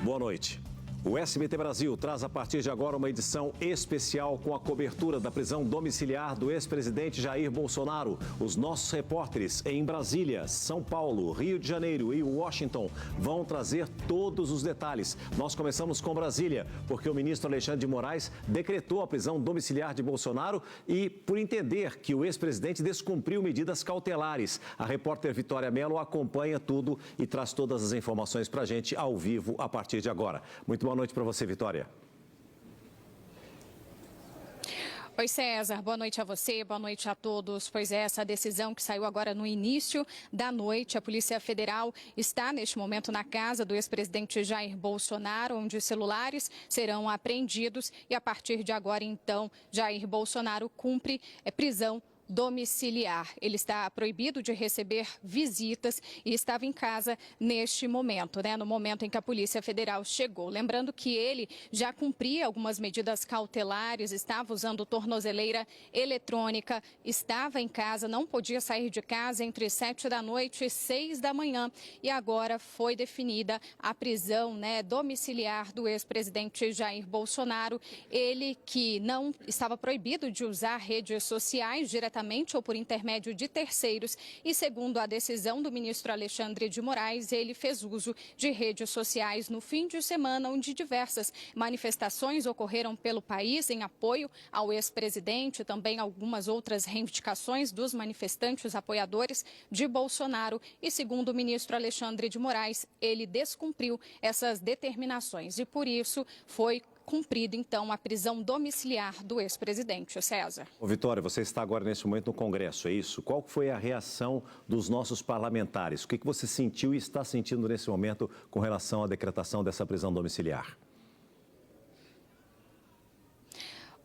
Boa noite. O SBT Brasil traz a partir de agora uma edição especial com a cobertura da prisão domiciliar do ex-presidente Jair Bolsonaro. Os nossos repórteres em Brasília, São Paulo, Rio de Janeiro e Washington vão trazer todos os detalhes. Nós começamos com Brasília, porque o ministro Alexandre de Moraes decretou a prisão domiciliar de Bolsonaro e por entender que o ex-presidente descumpriu medidas cautelares. A repórter Vitória Mello acompanha tudo e traz todas as informações para a gente ao vivo a partir de agora. Muito boa noite para você, Vitória. Oi, César. Boa noite a você, boa noite a todos. Pois é, essa decisão que saiu agora no início da noite, a Polícia Federal está neste momento na casa do ex-presidente Jair Bolsonaro, onde celulares serão apreendidos e a partir de agora, então, Jair Bolsonaro cumpre prisão domiciliar. Ele está proibido de receber visitas e estava em casa neste momento, no momento em que a Polícia Federal chegou. Lembrando que ele já cumpria algumas medidas cautelares, estava usando tornozeleira eletrônica, estava em casa, não podia sair de casa entre 7 da noite e 6 da manhã e agora foi definida a prisão domiciliar do ex-presidente Jair Bolsonaro. Ele que não estava proibido de usar redes sociais diretamente ou por intermédio de terceiros e, segundo a decisão do ministro Alexandre de Moraes, ele fez uso de redes sociais no fim de semana, onde diversas manifestações ocorreram pelo país em apoio ao ex-presidente, também algumas outras reivindicações dos manifestantes apoiadores de Bolsonaro e, segundo o ministro Alexandre de Moraes, ele descumpriu essas determinações e, por isso, foi cumprida, então, a prisão domiciliar do ex-presidente. César. Vitória, você está agora nesse momento no Congresso, é isso? Qual foi a reação dos nossos parlamentares? O que você sentiu e está sentindo nesse momento com relação à decretação dessa prisão domiciliar?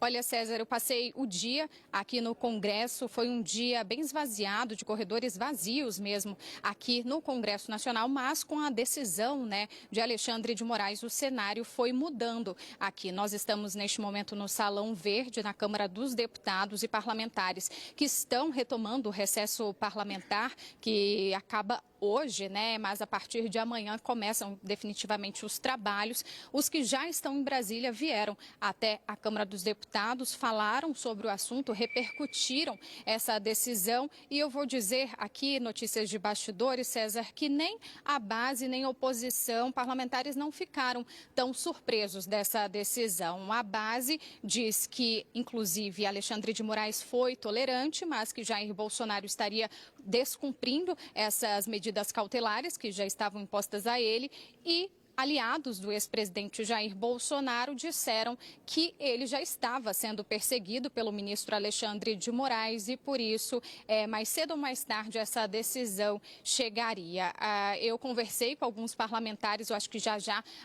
Olha, César, eu passei o dia aqui no Congresso, foi um dia bem esvaziado, de corredores vazios mesmo aqui no Congresso Nacional, mas com a decisão de Alexandre de Moraes, o cenário foi mudando aqui. Nós estamos neste momento no Salão Verde, na Câmara dos Deputados e parlamentares que estão retomando o recesso parlamentar, que acaba hoje, mas a partir de amanhã começam definitivamente os trabalhos. Os que já estão em Brasília vieram até a Câmara dos Deputados, falaram sobre o assunto, repercutiram essa decisão e eu vou dizer aqui, notícias de bastidores, César, que nem a base nem a oposição, parlamentares não ficaram tão surpresos dessa decisão. A base diz que, inclusive, Alexandre de Moraes foi tolerante, mas que Jair Bolsonaro estaria descumprindo essas medidas cautelares que já estavam impostas a ele e aliados do ex-presidente Jair Bolsonaro disseram que ele já estava sendo perseguido pelo ministro Alexandre de Moraes e, por isso, mais cedo ou mais tarde, essa decisão chegaria. Eu conversei com alguns parlamentares, eu acho que já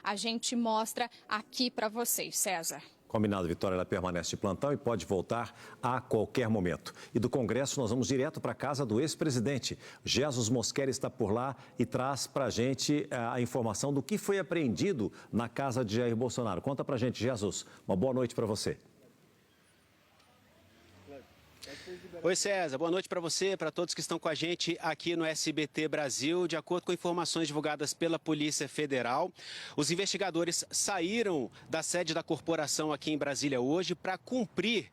a gente mostra aqui para vocês, César. Combinado, Vitória, ela permanece de plantão e pode voltar a qualquer momento. E do Congresso nós vamos direto para a casa do ex-presidente. Jesus Mosquera está por lá e traz para a gente a informação do que foi apreendido na casa de Jair Bolsonaro. Conta para a gente, Jesus. Uma boa noite para você. Oi, César. Boa noite para você, para todos que estão com a gente aqui no SBT Brasil. De acordo com informações divulgadas pela Polícia Federal, os investigadores saíram da sede da corporação aqui em Brasília hoje para cumprir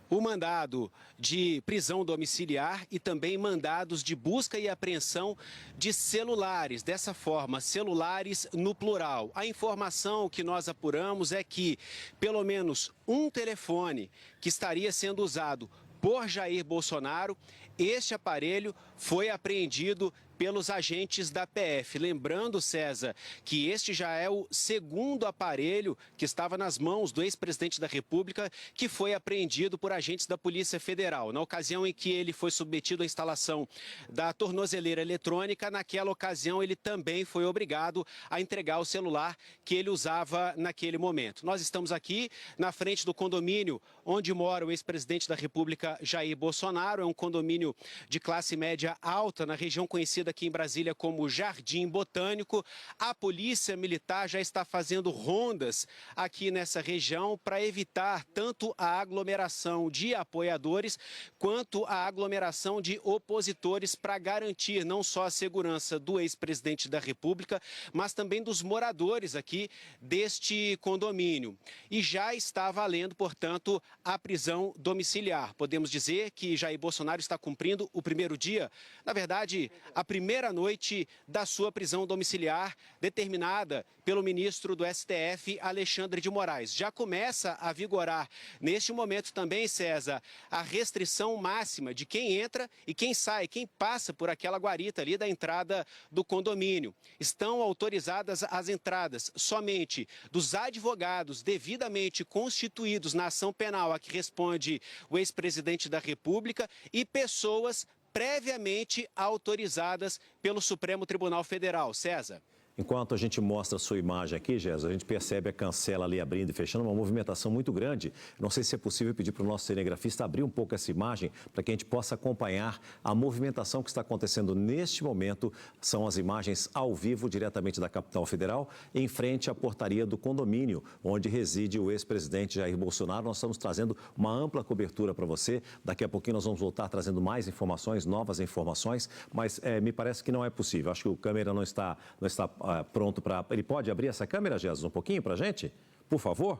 o mandado de prisão domiciliar e também mandados de busca e apreensão de celulares. Dessa forma, celulares no plural. A informação que nós apuramos é que pelo menos um telefone que estaria sendo usado por Jair Bolsonaro, este aparelho foi apreendido pelos agentes da PF. Lembrando, César, que este já é o segundo aparelho que estava nas mãos do ex-presidente da República, que foi apreendido por agentes da Polícia Federal. Na ocasião em que ele foi submetido à instalação da tornozeleira eletrônica, naquela ocasião ele também foi obrigado a entregar o celular que ele usava naquele momento. Nós estamos aqui na frente do condomínio onde mora o ex-presidente da República, Jair Bolsonaro. É um condomínio de classe média alta na região conhecida aqui em Brasília como Jardim Botânico. A Polícia Militar já está fazendo rondas aqui nessa região para evitar tanto a aglomeração de apoiadores quanto a aglomeração de opositores, para garantir não só a segurança do ex-presidente da República, mas também dos moradores aqui deste condomínio. E já está valendo, portanto, a prisão domiciliar. Podemos dizer que Jair Bolsonaro está cumprindo o primeiro dia, na verdade, a primeira noite da sua prisão domiciliar, determinada pelo ministro do STF, Alexandre de Moraes. Já começa a vigorar, neste momento também, César, a restrição máxima de quem entra e quem sai, quem passa por aquela guarita ali da entrada do condomínio. Estão autorizadas as entradas somente dos advogados devidamente constituídos na ação penal a que responde o ex-presidente da República e pessoas previamente autorizadas pelo Supremo Tribunal Federal. César. Enquanto a gente mostra a sua imagem aqui, Jéssica, a gente percebe a cancela ali abrindo e fechando, uma movimentação muito grande. Não sei se é possível pedir para o nosso cinegrafista abrir um pouco essa imagem para que a gente possa acompanhar a movimentação que está acontecendo neste momento. São as imagens ao vivo, diretamente da capital federal, em frente à portaria do condomínio, onde reside o ex-presidente Jair Bolsonaro. Nós estamos trazendo uma ampla cobertura para você. Daqui a pouquinho nós vamos voltar trazendo mais informações, novas informações, mas me parece que não é possível. Acho que o câmera não está pronto para... Ele pode abrir essa câmera, Jesus, um pouquinho para a gente? Por favor.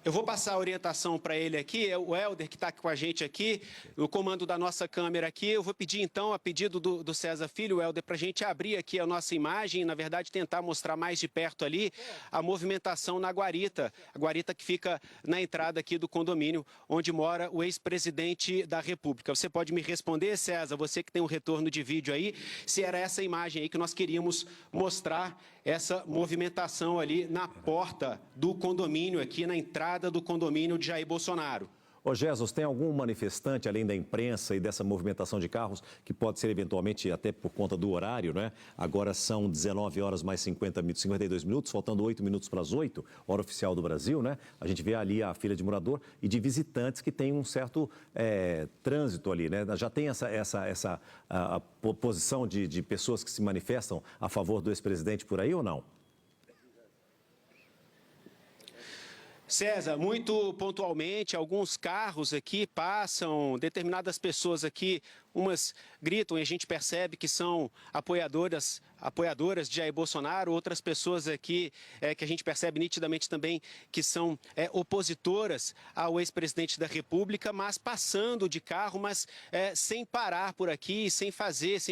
Eu vou passar a orientação para ele aqui, é o Helder que está aqui com a gente aqui, o comando da nossa câmera aqui. Eu vou pedir então, a pedido do César Filho, o Helder, para a gente abrir aqui a nossa imagem, na verdade tentar mostrar mais de perto ali a movimentação na guarita, a guarita que fica na entrada aqui do condomínio, onde mora o ex-presidente da República. Você pode me responder, César, você que tem um retorno de vídeo aí, se era essa imagem aí que nós queríamos mostrar, essa movimentação ali na porta do condomínio, aqui na entrada do condomínio de Jair Bolsonaro. Ô Jesus, tem algum manifestante, além da imprensa e dessa movimentação de carros, que pode ser eventualmente até por conta do horário, né? Agora são 19 horas mais 52 minutos, faltando 8 minutos para as 8, hora oficial do Brasil, né? A gente vê ali a fila de morador e de visitantes que tem um certo trânsito ali, né? Já tem essa posição de pessoas que se manifestam a favor do ex-presidente por aí ou não? César, muito pontualmente, alguns carros aqui passam, determinadas pessoas aqui, umas gritam e a gente percebe que são apoiadoras de Jair Bolsonaro, outras pessoas aqui que a gente percebe nitidamente também que são opositoras ao ex-presidente da República, mas passando de carro, mas sem parar por aqui, sem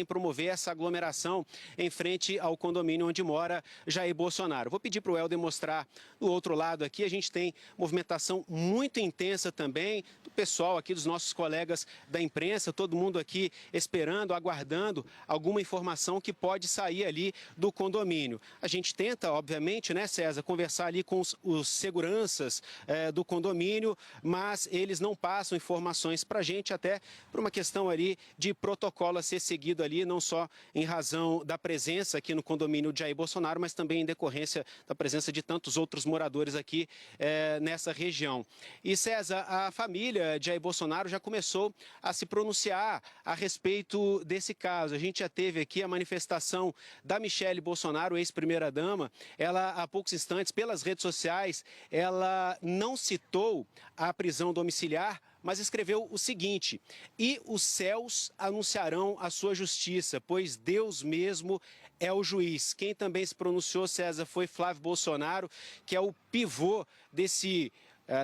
promover essa aglomeração em frente ao condomínio onde mora Jair Bolsonaro. Vou pedir para o Helder mostrar do outro lado aqui, a gente tem movimentação muito intensa também do pessoal aqui, dos nossos colegas da imprensa, todo mundo aqui esperando, aguardando alguma informação que pode sair ali do condomínio. A gente tenta, obviamente, né, César, conversar ali com os seguranças do condomínio, mas eles não passam informações para a gente, até por uma questão ali de protocolo a ser seguido ali, não só em razão da presença aqui no condomínio de Jair Bolsonaro, mas também em decorrência da presença de tantos outros moradores aqui nessa região. E, César, a família de Jair Bolsonaro já começou a se pronunciar a respeito desse caso. A gente já teve aqui a manifestação da Michele Bolsonaro, ex-primeira-dama. Ela, há poucos instantes, pelas redes sociais, ela não citou a prisão domiciliar, mas escreveu o seguinte: e os céus anunciarão a sua justiça, pois Deus mesmo é o juiz. Quem também se pronunciou, César, foi Flávio Bolsonaro, que é o pivô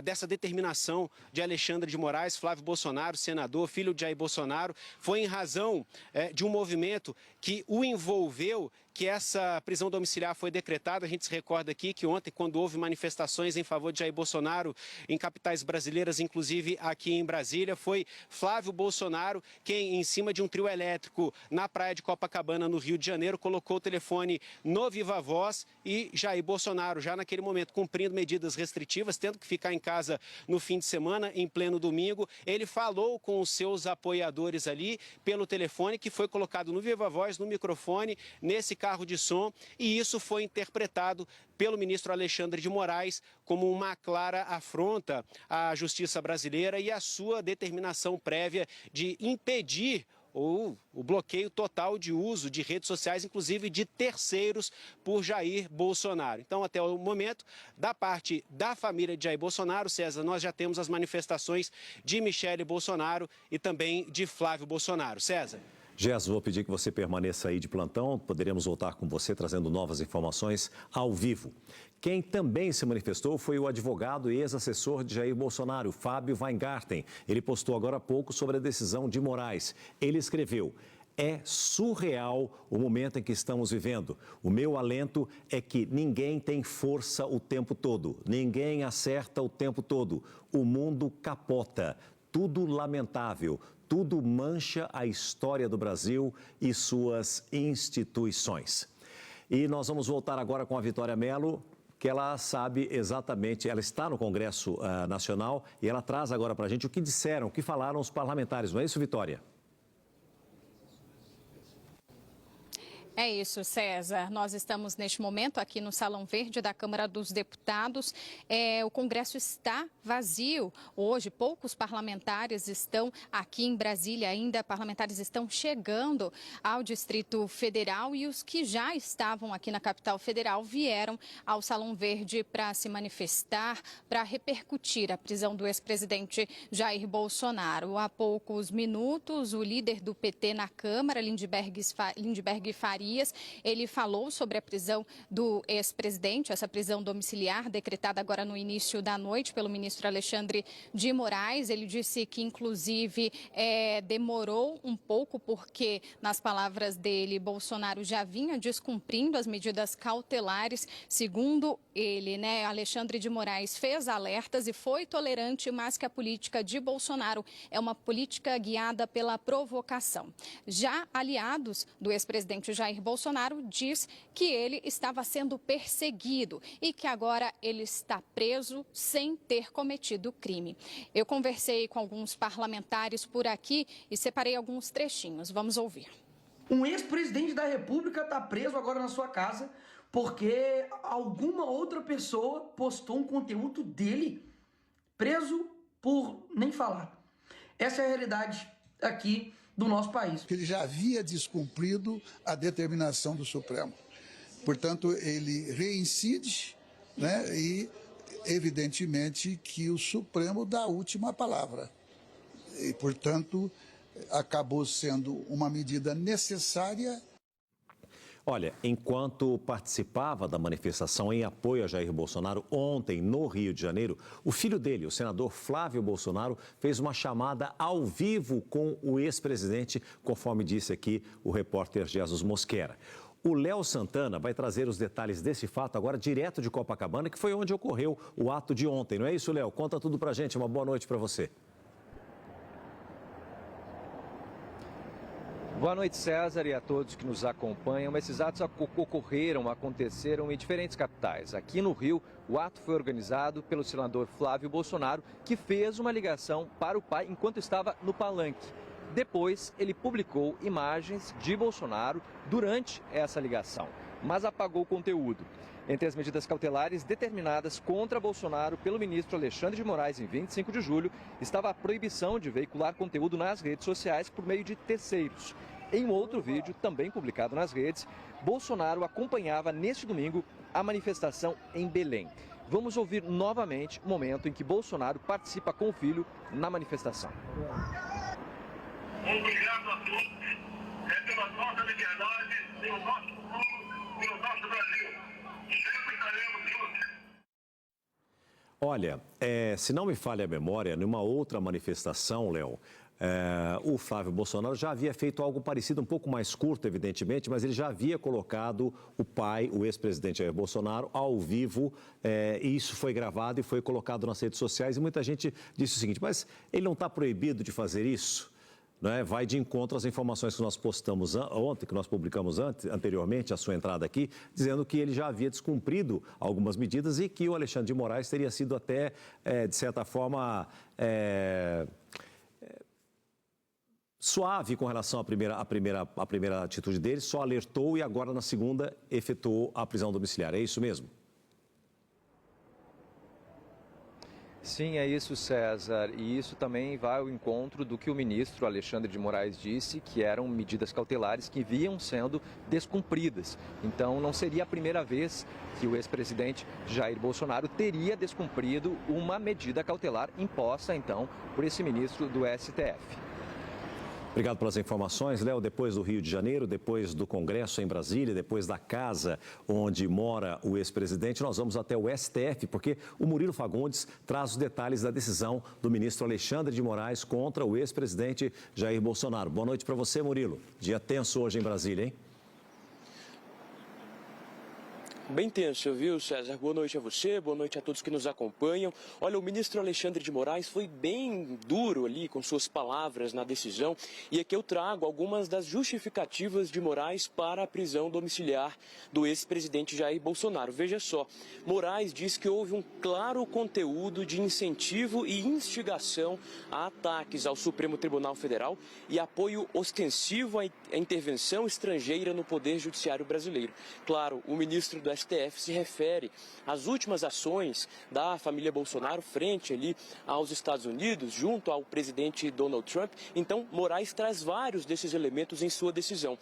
dessa determinação de Alexandre de Moraes. Flávio Bolsonaro, senador, filho de Jair Bolsonaro, foi em razão de um movimento que o envolveu que essa prisão domiciliar foi decretada. A gente se recorda aqui que ontem, quando houve manifestações em favor de Jair Bolsonaro em capitais brasileiras, inclusive aqui em Brasília, foi Flávio Bolsonaro quem, em cima de um trio elétrico na praia de Copacabana, no Rio de Janeiro, colocou o telefone no Viva Voz e Jair Bolsonaro, já naquele momento, cumprindo medidas restritivas, tendo que ficar em casa no fim de semana, em pleno domingo, ele falou com os seus apoiadores ali pelo telefone, que foi colocado no Viva Voz, no microfone, nesse carro de som, e isso foi interpretado pelo ministro Alexandre de Moraes como uma clara afronta à justiça brasileira e à sua determinação prévia de impedir ou o bloqueio total de uso de redes sociais, inclusive de terceiros, por Jair Bolsonaro. Então, até o momento, da parte da família de Jair Bolsonaro, César, nós já temos as manifestações de Michele Bolsonaro e também de Flávio Bolsonaro. César. Gerson, vou pedir que você permaneça aí de plantão. Poderemos voltar com você trazendo novas informações ao vivo. Quem também se manifestou foi o advogado e ex-assessor de Jair Bolsonaro, Fábio Weingarten. Ele postou agora há pouco sobre a decisão de Moraes. Ele escreveu: é surreal o momento em que estamos vivendo. O meu alento é que ninguém tem força o tempo todo, ninguém acerta o tempo todo. O mundo capota, tudo lamentável. Tudo mancha a história do Brasil e suas instituições. E nós vamos voltar agora com a Vitória Mello, que ela sabe exatamente, ela está no Congresso Nacional e ela traz agora para a gente o que disseram, o que falaram os parlamentares. Não é isso, Vitória? É isso, César. Nós estamos neste momento aqui no Salão Verde da Câmara dos Deputados. O Congresso está vazio. Hoje, poucos parlamentares estão aqui em Brasília ainda. Parlamentares estão chegando ao Distrito Federal e os que já estavam aqui na capital federal vieram ao Salão Verde para se manifestar, para repercutir a prisão do ex-presidente Jair Bolsonaro. Há poucos minutos, o líder do PT na Câmara, Lindbergh Faria, ele falou sobre a prisão do ex-presidente, essa prisão domiciliar decretada agora no início da noite pelo ministro Alexandre de Moraes. Ele disse que, inclusive, demorou um pouco porque, nas palavras dele, Bolsonaro já vinha descumprindo as medidas cautelares. Segundo ele, Alexandre de Moraes fez alertas e foi tolerante, mas que a política de Bolsonaro é uma política guiada pela provocação. Já aliados do ex-presidente Jair Bolsonaro diz que ele estava sendo perseguido e que agora ele está preso sem ter cometido crime. Eu conversei com alguns parlamentares por aqui e separei alguns trechinhos. Vamos ouvir. Um ex-presidente da República está preso agora na sua casa porque alguma outra pessoa postou um conteúdo dele, preso por nem falar. Essa é a realidade aqui do nosso país. Ele já havia descumprido a determinação do Supremo. Portanto, ele reincide, e evidentemente que o Supremo dá a última palavra. E, portanto, acabou sendo uma medida necessária. Olha, enquanto participava da manifestação em apoio a Jair Bolsonaro ontem no Rio de Janeiro, o filho dele, o senador Flávio Bolsonaro, fez uma chamada ao vivo com o ex-presidente, conforme disse aqui o repórter Jesus Mosquera. O Léo Santana vai trazer os detalhes desse fato agora direto de Copacabana, que foi onde ocorreu o ato de ontem. Não é isso, Léo? Conta tudo pra gente. Uma boa noite para você. Boa noite, César, e a todos que nos acompanham. Esses atos aconteceram em diferentes capitais. Aqui no Rio, o ato foi organizado pelo senador Flávio Bolsonaro, que fez uma ligação para o pai enquanto estava no palanque. Depois, ele publicou imagens de Bolsonaro durante essa ligação, mas apagou o conteúdo. Entre as medidas cautelares determinadas contra Bolsonaro pelo ministro Alexandre de Moraes em 25 de julho, estava a proibição de veicular conteúdo nas redes sociais por meio de terceiros. Em um outro vídeo, também publicado nas redes, Bolsonaro acompanhava neste domingo a manifestação em Belém. Vamos ouvir novamente o momento em que Bolsonaro participa com o filho na manifestação. Obrigado a todos. É pela nossa liberdade, pelo nosso futuro, pelo nosso Brasil. Sempre estaremos juntos. Olha, se não me falha a memória, numa outra manifestação, Léo, o Flávio Bolsonaro já havia feito algo parecido, um pouco mais curto, evidentemente, mas ele já havia colocado o pai, o ex-presidente Jair Bolsonaro, ao vivo, e isso foi gravado e foi colocado nas redes sociais, e muita gente disse o seguinte: mas ele não está proibido de fazer isso? Vai de encontro às informações que nós postamos ontem, que nós publicamos anteriormente, a sua entrada aqui, dizendo que ele já havia descumprido algumas medidas e que o Alexandre de Moraes teria sido até, de certa forma, suave com relação à primeira atitude dele, só alertou e agora na segunda efetuou a prisão domiciliar. É isso mesmo? Sim, é isso, César. E isso também vai ao encontro do que o ministro Alexandre de Moraes disse, que eram medidas cautelares que vinham sendo descumpridas. Então, não seria a primeira vez que o ex-presidente Jair Bolsonaro teria descumprido uma medida cautelar imposta, então, por esse ministro do STF. Obrigado pelas informações, Léo. Depois do Rio de Janeiro, depois do Congresso em Brasília, depois da casa onde mora o ex-presidente, nós vamos até o STF, porque o Murilo Fagundes traz os detalhes da decisão do ministro Alexandre de Moraes contra o ex-presidente Jair Bolsonaro. Boa noite para você, Murilo. Dia tenso hoje em Brasília, hein? Bem tenso, viu, César? Boa noite a você, boa noite a todos que nos acompanham. Olha, o ministro Alexandre de Moraes foi bem duro ali com suas palavras na decisão e aqui eu trago algumas das justificativas de Moraes para a prisão domiciliar do ex-presidente Jair Bolsonaro. Veja só, Moraes diz que houve um claro conteúdo de incentivo e instigação a ataques ao Supremo Tribunal Federal e apoio ostensivo à intervenção estrangeira no Poder Judiciário brasileiro. Claro, o ministro do STF se refere às últimas ações da família Bolsonaro frente ali aos Estados Unidos, junto ao presidente Donald Trump. Então, Moraes traz vários desses elementos em sua decisão.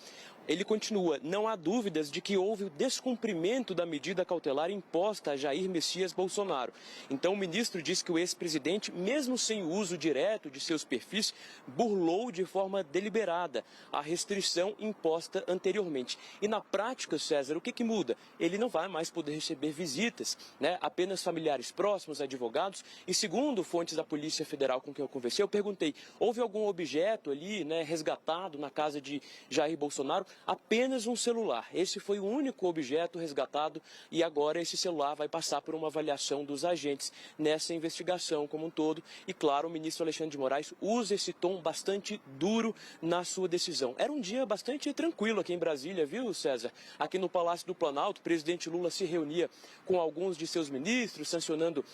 Ele continua, não há dúvidas de que houve o descumprimento da medida cautelar imposta a Jair Messias Bolsonaro. Então o ministro diz que o ex-presidente, mesmo sem o uso direto de seus perfis, burlou de forma deliberada a restrição imposta anteriormente. E na prática, César, o que muda? Ele não vai mais poder receber visitas, né? Apenas familiares próximos, advogados. E segundo fontes da Polícia Federal com quem eu conversei, eu perguntei, houve algum objeto ali, né, resgatado na casa de Jair Bolsonaro? Apenas um celular. Esse foi o único objeto resgatado e agora esse celular vai passar por uma avaliação dos agentes nessa investigação como um todo. E claro, o ministro Alexandre de Moraes usa esse tom bastante duro na sua decisão. Era um dia bastante tranquilo aqui em Brasília, viu, César? Aqui no Palácio do Planalto, o presidente Lula se reunia com alguns de seus ministros, sancionando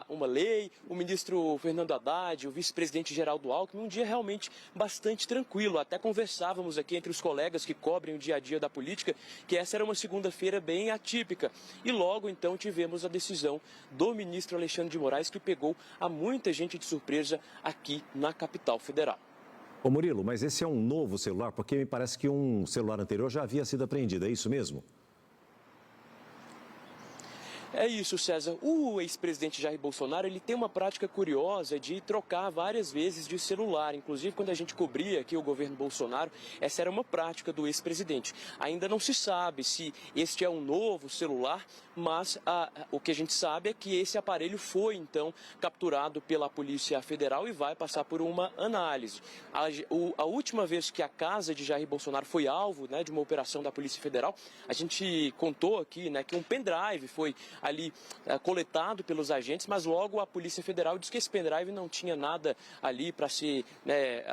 uma lei, o ministro Fernando Haddad, o vice-presidente Geraldo Alckmin, um dia realmente bastante tranquilo. Até conversávamos aqui entre os colegas que cobrem o dia a dia da política, que essa era uma segunda-feira bem atípica. E logo então tivemos a decisão do ministro Alexandre de Moraes, que pegou a muita gente de surpresa aqui na capital federal. Ô Murilo, mas esse é um novo celular, porque me parece que um celular anterior já havia sido apreendido, é isso mesmo? É isso, César. O ex-presidente Jair Bolsonaro, ele tem uma prática curiosa de trocar várias vezes de celular. Inclusive, quando a gente cobria aqui o governo Bolsonaro, essa era uma prática do ex-presidente. Ainda não se sabe se este é um novo celular, mas o que a gente sabe é que esse aparelho foi, então, capturado pela Polícia Federal e vai passar por uma análise. A última vez que a casa de Jair Bolsonaro foi alvo, né, de uma operação da Polícia Federal, a gente contou aqui, né, que um pendrive foi ali coletado pelos agentes, mas logo a Polícia Federal disse que esse pendrive não tinha nada ali para ser, né,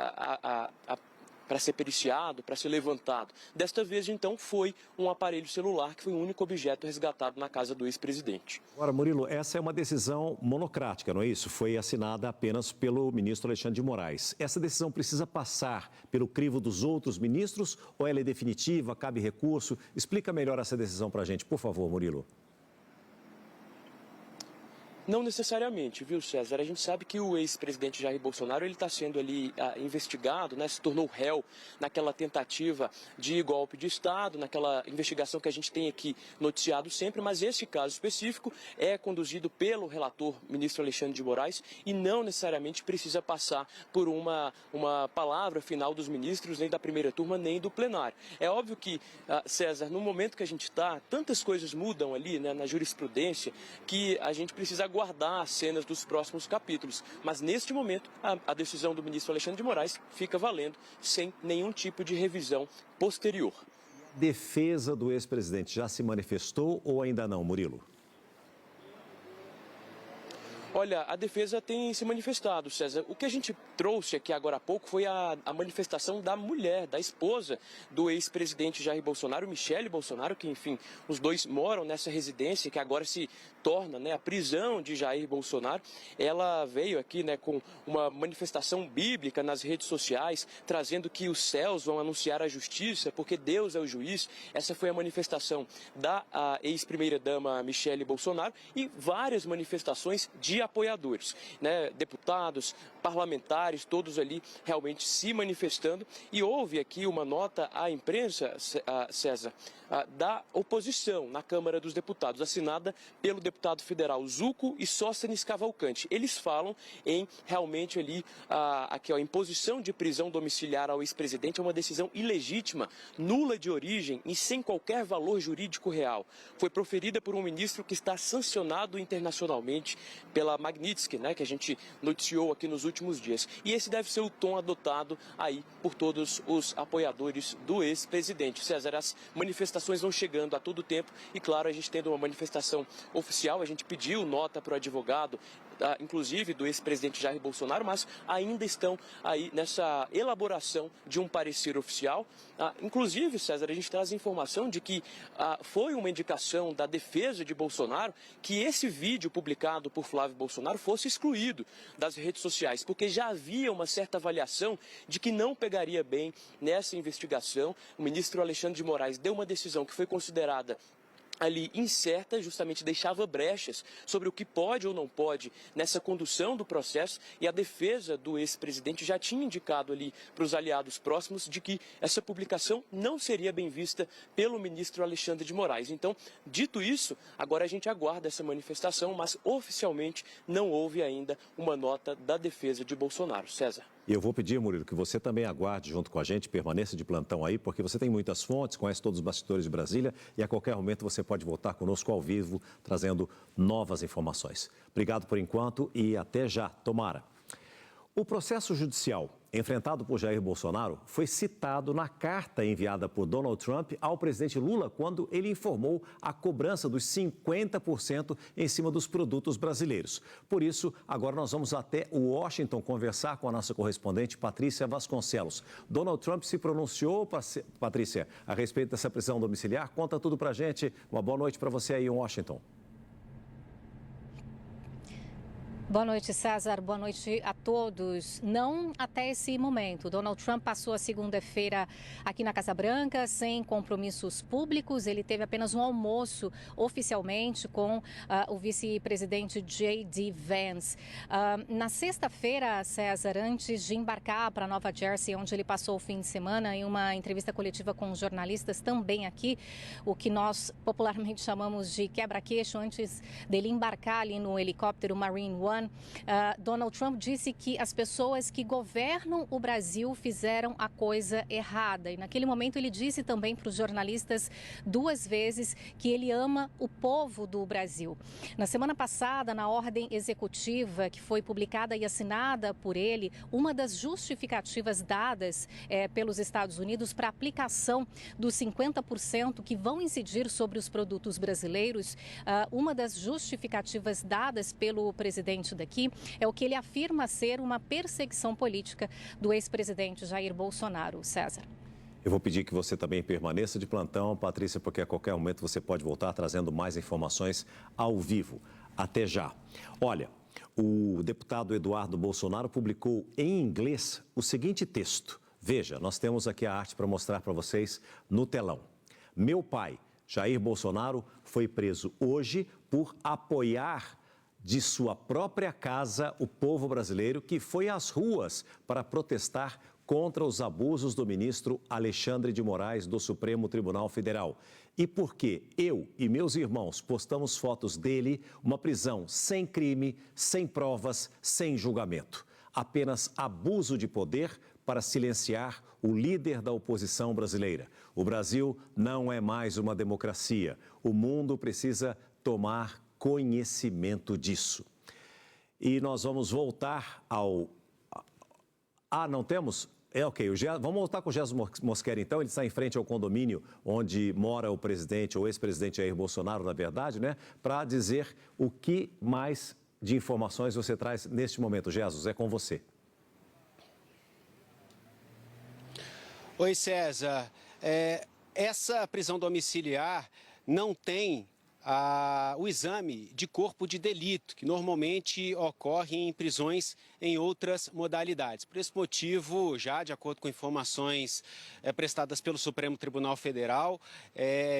para ser periciado, para ser levantado. Desta vez, então, foi um aparelho celular que foi o único objeto resgatado na casa do ex-presidente. Agora, Murilo, essa é uma decisão monocrática, não é isso? Foi assinada apenas pelo ministro Alexandre de Moraes. Essa decisão precisa passar pelo crivo dos outros ministros ou ela é definitiva, cabe recurso? Explica melhor essa decisão para a gente, por favor, Murilo. Não necessariamente, viu, César? A gente sabe que o ex-presidente Jair Bolsonaro ele está sendo ali investigado, né? Se tornou réu naquela tentativa de golpe de Estado, naquela investigação que a gente tem aqui noticiado sempre, mas esse caso específico é conduzido pelo relator ministro Alexandre de Moraes e não necessariamente precisa passar por uma palavra final dos ministros, nem da primeira turma, nem do plenário. É óbvio que, César, no momento que a gente está, tantas coisas mudam ali, né, na jurisprudência, que a gente precisa aguardar as cenas dos próximos capítulos. Mas neste momento, a decisão do ministro Alexandre de Moraes fica valendo sem nenhum tipo de revisão posterior. Defesa do ex-presidente já se manifestou ou ainda não, Murilo? Olha, a defesa tem se manifestado, César. O que a gente trouxe aqui agora há pouco foi a manifestação da mulher, da esposa do ex-presidente Jair Bolsonaro, Michele Bolsonaro, que, enfim, os dois moram nessa residência que agora se torna, né, a prisão de Jair Bolsonaro. Ela veio aqui, né, com uma manifestação bíblica nas redes sociais, trazendo que os céus vão anunciar a justiça, porque Deus é o juiz. Essa foi a manifestação da ex-primeira-dama Michele Bolsonaro e várias manifestações de apoiadores, né? Deputados, parlamentares, todos ali realmente se manifestando. E houve aqui uma nota à imprensa, César, da oposição na Câmara dos Deputados, assinada pelo deputado federal Zucco e Sóstenes Cavalcante. Eles falam em realmente ali aqui, a imposição de prisão domiciliar ao ex-presidente é uma decisão ilegítima, nula de origem e sem qualquer valor jurídico real. Foi proferida por um ministro que está sancionado internacionalmente pela Magnitsky, né, que a gente noticiou aqui nos últimos dias. E esse deve ser o tom adotado aí por todos os apoiadores do ex-presidente. César, as manifestações vão chegando a todo tempo e, claro, a gente tendo uma manifestação oficial, a gente pediu nota para o advogado, inclusive do ex-presidente Jair Bolsonaro, mas ainda estão aí nessa elaboração de um parecer oficial. Inclusive, César, a gente traz informação de que foi uma indicação da defesa de Bolsonaro que esse vídeo publicado por Flávio Bolsonaro fosse excluído das redes sociais, porque já havia uma certa avaliação de que não pegaria bem nessa investigação. O ministro Alexandre de Moraes deu uma decisão que foi considerada ali incerta, justamente deixava brechas sobre o que pode ou não pode nessa condução do processo, e a defesa do ex-presidente já tinha indicado ali para os aliados próximos de que essa publicação não seria bem vista pelo ministro Alexandre de Moraes. Então, dito isso, agora a gente aguarda essa manifestação, mas oficialmente não houve ainda uma nota da defesa de Bolsonaro. César. E eu vou pedir, Murilo, que você também aguarde junto com a gente, permaneça de plantão aí, porque você tem muitas fontes, conhece todos os bastidores de Brasília e a qualquer momento você pode voltar conosco ao vivo, trazendo novas informações. Obrigado por enquanto e até já. Tomara. O processo judicial enfrentado por Jair Bolsonaro foi citado na carta enviada por Donald Trump ao presidente Lula quando ele informou a cobrança dos 50% em cima dos produtos brasileiros. Por isso, agora nós vamos até Washington conversar com a nossa correspondente Patrícia Vasconcelos. Donald Trump se pronunciou, Patrícia, a respeito dessa prisão domiciliar. Conta tudo pra gente. Uma boa noite para você aí em Washington. Boa noite, César. Boa noite a todos. Não até esse momento. Donald Trump passou a segunda-feira aqui na Casa Branca sem compromissos públicos. Ele teve apenas um almoço oficialmente com o vice-presidente J.D. Vance. Na sexta-feira, César, antes de embarcar para Nova Jersey, onde ele passou o fim de semana, em uma entrevista coletiva com os jornalistas também aqui, o que nós popularmente chamamos de quebra-queixo, antes dele embarcar ali no helicóptero Marine One, Donald Trump disse que as pessoas que governam o Brasil fizeram a coisa errada. E naquele momento ele disse também para os jornalistas 2 vezes que ele ama o povo do Brasil. Na semana passada, na ordem executiva que foi publicada e assinada por ele, uma das justificativas dadas pelos Estados Unidos para a aplicação dos 50% que vão incidir sobre os produtos brasileiros, uma das justificativas dadas pelo presidente daqui é o que ele afirma ser uma perseguição política do ex-presidente Jair Bolsonaro. César. Eu vou pedir que você também permaneça de plantão, Patrícia, porque a qualquer momento você pode voltar trazendo mais informações ao vivo. Até já. Olha, o deputado Eduardo Bolsonaro publicou em inglês o seguinte texto. Veja, nós temos aqui a arte para mostrar para vocês no telão. Meu pai, Jair Bolsonaro, foi preso hoje por apoiar de sua própria casa o povo brasileiro que foi às ruas para protestar contra os abusos do ministro Alexandre de Moraes do Supremo Tribunal Federal. E porque eu e meus irmãos postamos fotos dele, uma prisão sem crime, sem provas, sem julgamento. Apenas abuso de poder para silenciar o líder da oposição brasileira. O Brasil não é mais uma democracia. O mundo precisa tomar conhecimento disso. E nós vamos voltar ao... não temos? Ok. Vamos voltar com o Gerson Mosquera, então. Ele está em frente ao condomínio onde mora o presidente, ou ex-presidente Jair Bolsonaro, na verdade, né? Para dizer o que mais de informações você traz neste momento. Gerson, é com você. Oi, César. Essa prisão domiciliar não tem o exame de corpo de delito, que normalmente ocorre em prisões em outras modalidades. Por esse motivo, já de acordo com informações prestadas pelo Supremo Tribunal Federal,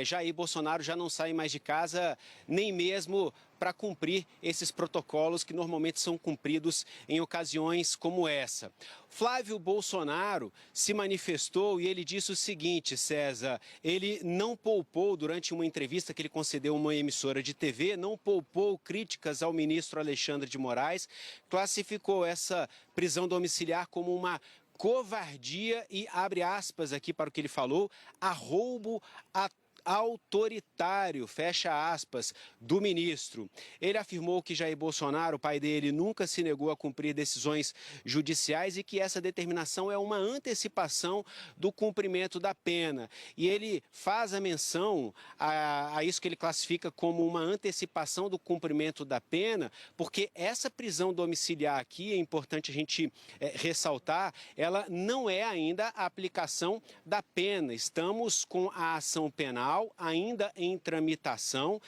Jair Bolsonaro já não sai mais de casa nem mesmo para cumprir esses protocolos que normalmente são cumpridos em ocasiões como essa. Flávio Bolsonaro se manifestou e ele disse o seguinte, César, ele não poupou durante uma entrevista que ele concedeu a uma emissora de TV, não poupou críticas ao ministro Alexandre de Moraes, classificou essa prisão domiciliar como uma covardia e, abre aspas aqui para o que ele falou, arroubo autoritário, fecha aspas, do ministro. Ele afirmou que Jair Bolsonaro, o pai dele, nunca se negou a cumprir decisões judiciais e que essa determinação é uma antecipação do cumprimento da pena. E ele faz a menção a isso que ele classifica como uma antecipação do cumprimento da pena, porque essa prisão domiciliar aqui, é importante a gente ressaltar, ela não é ainda a aplicação da pena. Estamos com a ação penal ainda em tramitação,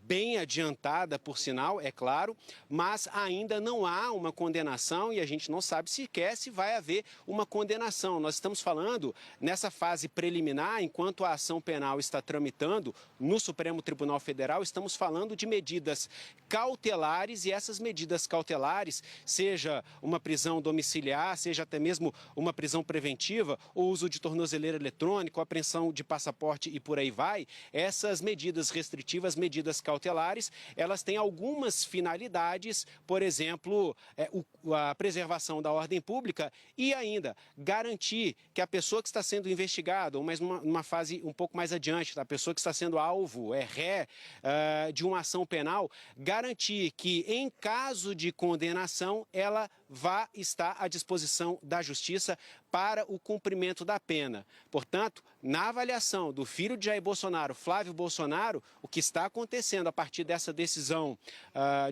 bem adiantada, por sinal, é claro, mas ainda não há uma condenação e a gente não sabe sequer se vai haver uma condenação. Nós estamos falando nessa fase preliminar, enquanto a ação penal está tramitando no Supremo Tribunal Federal, estamos falando de medidas cautelares e essas medidas cautelares, seja uma prisão domiciliar, seja até mesmo uma prisão preventiva, o uso de tornozeleira eletrônica, apreensão de passaporte e por aí vai, essas medidas restritivas, medidas cautelares, elas têm algumas finalidades, por exemplo, a preservação da ordem pública e ainda garantir que a pessoa que está sendo investigada, ou mais numa fase um pouco mais adiante, a pessoa que está sendo alvo, ré de uma ação penal, garantir que em caso de condenação ela vá estar à disposição da Justiça para o cumprimento da pena. Portanto, na avaliação do filho de Jair Bolsonaro, Flávio Bolsonaro, o que está acontecendo a partir dessa decisão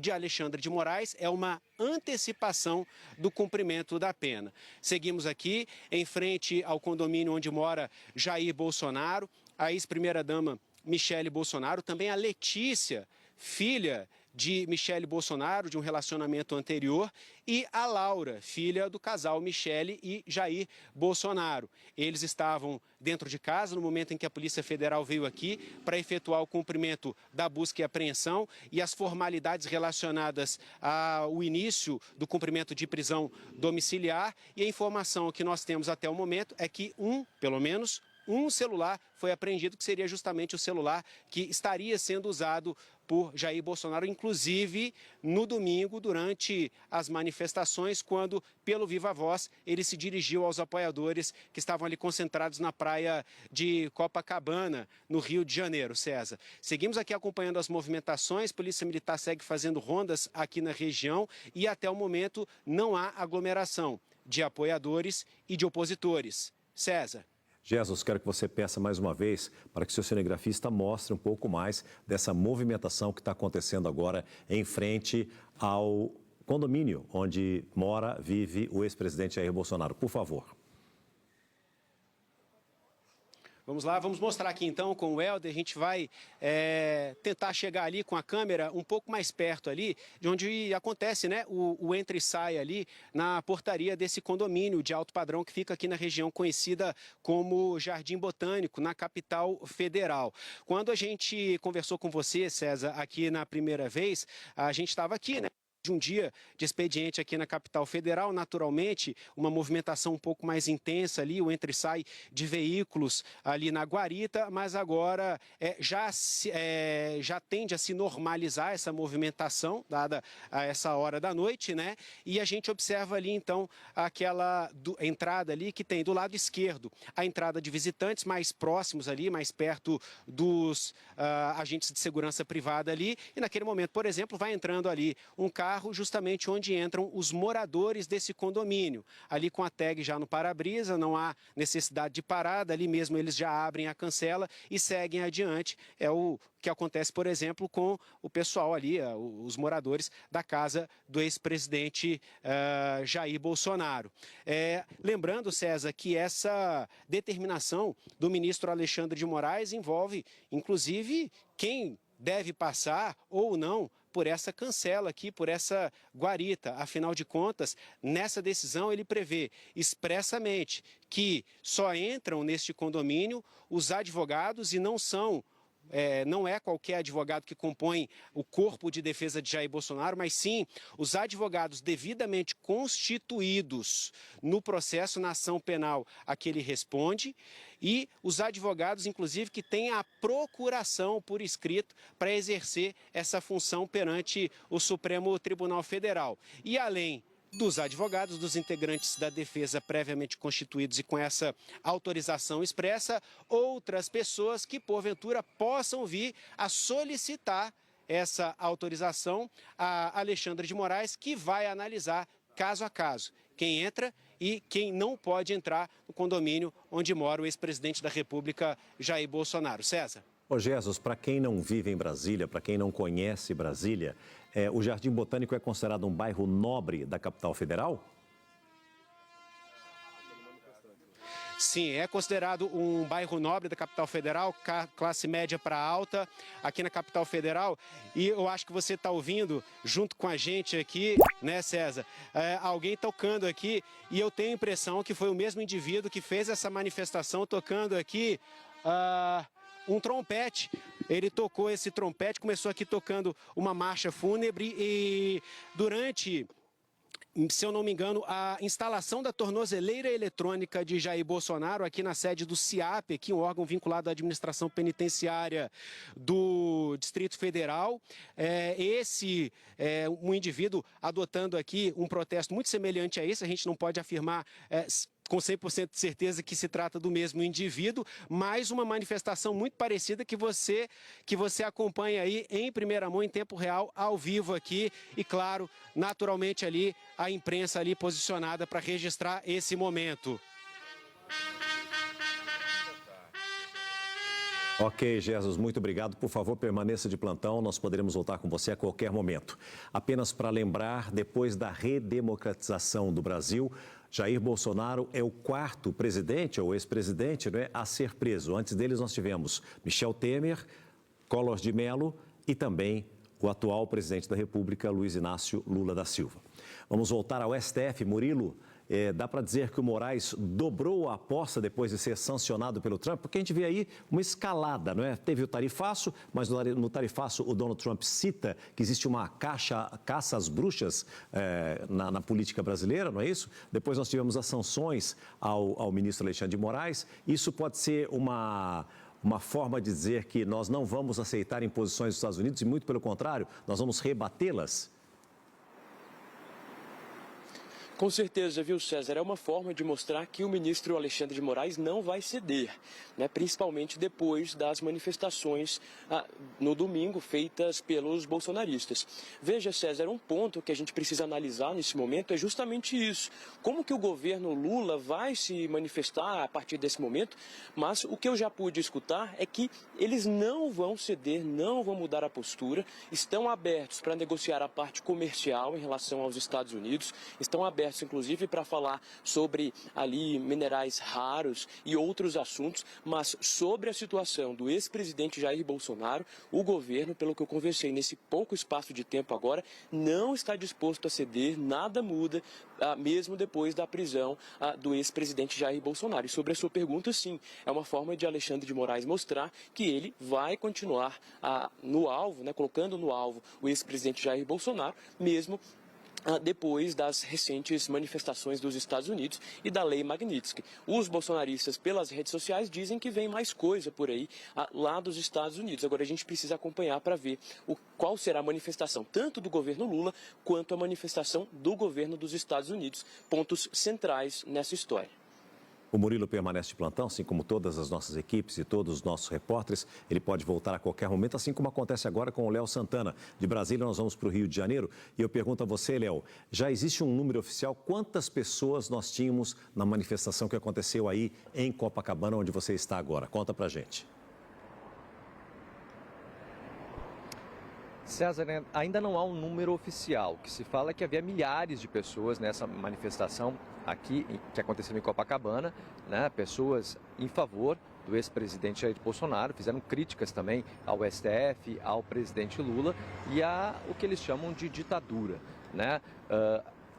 de Alexandre de Moraes é uma antecipação do cumprimento da pena. Seguimos aqui em frente ao condomínio onde mora Jair Bolsonaro, a ex-primeira-dama Michele Bolsonaro, também a Letícia, filha de Michele Bolsonaro, de um relacionamento anterior, e a Laura, filha do casal Michele e Jair Bolsonaro. Eles estavam dentro de casa no momento em que a Polícia Federal veio aqui para efetuar o cumprimento da busca e apreensão e as formalidades relacionadas ao início do cumprimento de prisão domiciliar. E a informação que nós temos até o momento é que pelo menos um celular foi apreendido, que seria justamente o celular que estaria sendo usado por Jair Bolsonaro, inclusive no domingo, durante as manifestações, quando, pelo Viva Voz, ele se dirigiu aos apoiadores que estavam ali concentrados na praia de Copacabana, no Rio de Janeiro. César, seguimos aqui acompanhando as movimentações, Polícia Militar segue fazendo rondas aqui na região e até o momento não há aglomeração de apoiadores e de opositores. César. Jesus, quero que você peça mais uma vez para que o seu cinegrafista mostre um pouco mais dessa movimentação que está acontecendo agora em frente ao condomínio onde vive o ex-presidente Jair Bolsonaro. Por favor. Vamos lá, vamos mostrar aqui então com o Helder, a gente vai tentar chegar ali com a câmera um pouco mais perto ali, de onde acontece, né, o entra e sai ali na portaria desse condomínio de alto padrão que fica aqui na região conhecida como Jardim Botânico, na capital federal. Quando a gente conversou com você, César, aqui na primeira vez, a gente estava aqui, né? De um dia de expediente aqui na capital federal, naturalmente, uma movimentação um pouco mais intensa ali, o entra e sai de veículos ali na guarita, mas agora já tende a se normalizar essa movimentação, dada a essa hora da noite, né? E a gente observa ali, então, aquela entrada ali que tem do lado esquerdo, a entrada de visitantes mais próximos ali, mais perto dos agentes de segurança privada ali, e naquele momento, por exemplo, vai entrando ali um carro justamente onde entram os moradores desse condomínio. Ali com a tag já no para-brisa, não há necessidade de parada, ali mesmo eles já abrem a cancela e seguem adiante. É o que acontece, por exemplo, com o pessoal ali, os moradores da casa do ex-presidente Jair Bolsonaro. Lembrando, César, que essa determinação do ministro Alexandre de Moraes envolve, inclusive, quem deve passar ou não por essa cancela aqui, por essa guarita. Afinal de contas, nessa decisão ele prevê expressamente que só entram neste condomínio os advogados e não são não é qualquer advogado que compõe o corpo de defesa de Jair Bolsonaro, mas sim os advogados devidamente constituídos no processo, na ação penal a que ele responde, e os advogados, inclusive, que têm a procuração por escrito para exercer essa função perante o Supremo Tribunal Federal. E além dos advogados, dos integrantes da defesa previamente constituídos e com essa autorização expressa, outras pessoas que, porventura, possam vir a solicitar essa autorização a Alexandre de Moraes, que vai analisar caso a caso quem entra e quem não pode entrar no condomínio onde mora o ex-presidente da República, Jair Bolsonaro. César. Ô Jesus, para quem não vive em Brasília, para quem não conhece Brasília, o Jardim Botânico é considerado um bairro nobre da capital federal? Sim, é considerado um bairro nobre da capital federal, classe média para alta, aqui na capital federal. E eu acho que você está ouvindo, junto com a gente aqui, né, César, alguém tocando aqui. E eu tenho a impressão que foi o mesmo indivíduo que fez essa manifestação tocando aqui um trompete. Ele tocou esse trompete, começou aqui tocando uma marcha fúnebre e durante, se eu não me engano, a instalação da tornozeleira eletrônica de Jair Bolsonaro aqui na sede do CIAP, aqui um órgão vinculado à administração penitenciária do Distrito Federal. Um indivíduo adotando aqui um protesto muito semelhante a esse, a gente não pode afirmar com 100% de certeza que se trata do mesmo indivíduo, mas uma manifestação muito parecida que você acompanha aí em primeira mão, em tempo real, ao vivo aqui, e claro, naturalmente ali a imprensa ali posicionada para registrar esse momento. Ok, Jesus, muito obrigado. Por favor, permaneça de plantão, nós poderemos voltar com você a qualquer momento. Apenas para lembrar, depois da redemocratização do Brasil, Jair Bolsonaro é o quarto presidente, ou ex-presidente, né, a ser preso. Antes deles nós tivemos Michel Temer, Collor de Mello e também o atual presidente da República, Luiz Inácio Lula da Silva. Vamos voltar ao STF. Murilo, dá para dizer que o Moraes dobrou a aposta depois de ser sancionado pelo Trump? Porque a gente vê aí uma escalada, não é? Teve o tarifaço, mas no tarifaço o Donald Trump cita que existe uma caça às bruxas na política brasileira, não é isso? Depois nós tivemos as sanções ao ministro Alexandre de Moraes. Isso pode ser uma forma de dizer que nós não vamos aceitar imposições dos Estados Unidos e, muito pelo contrário, nós vamos rebatê-las? Com certeza, viu, César? É uma forma de mostrar que o ministro Alexandre de Moraes não vai ceder, né? Principalmente depois das manifestações no domingo feitas pelos bolsonaristas. Veja, César, um ponto que a gente precisa analisar nesse momento é justamente isso. Como que o governo Lula vai se manifestar a partir desse momento? Mas o que eu já pude escutar é que eles não vão ceder, não vão mudar a postura, estão abertos para negociar a parte comercial em relação aos Estados Unidos, estão abertos inclusive para falar sobre ali minerais raros e outros assuntos, mas sobre a situação do ex-presidente Jair Bolsonaro, o governo, pelo que eu conversei nesse pouco espaço de tempo agora, não está disposto a ceder, nada muda, mesmo depois da prisão do ex-presidente Jair Bolsonaro. E sobre a sua pergunta, sim, é uma forma de Alexandre de Moraes mostrar que ele vai continuar no alvo, né, colocando no alvo o ex-presidente Jair Bolsonaro, mesmo depois das recentes manifestações dos Estados Unidos e da Lei Magnitsky. Os bolsonaristas, pelas redes sociais, dizem que vem mais coisa por aí lá dos Estados Unidos. Agora a gente precisa acompanhar para ver qual será a manifestação, tanto do governo Lula quanto a manifestação do governo dos Estados Unidos, pontos centrais nessa história. O Murilo permanece de plantão, assim como todas as nossas equipes e todos os nossos repórteres. Ele pode voltar a qualquer momento, assim como acontece agora com o Léo Santana. De Brasília, nós vamos para o Rio de Janeiro. E eu pergunto a você, Léo, já existe um número oficial? Quantas pessoas nós tínhamos na manifestação que aconteceu aí em Copacabana, onde você está agora? Conta pra gente. César, ainda não há um número oficial. O que se fala é que havia milhares de pessoas nessa manifestação aqui, que aconteceu em Copacabana, né? Pessoas em favor do ex-presidente Jair Bolsonaro, fizeram críticas também ao STF, ao presidente Lula e a o que eles chamam de ditadura, né?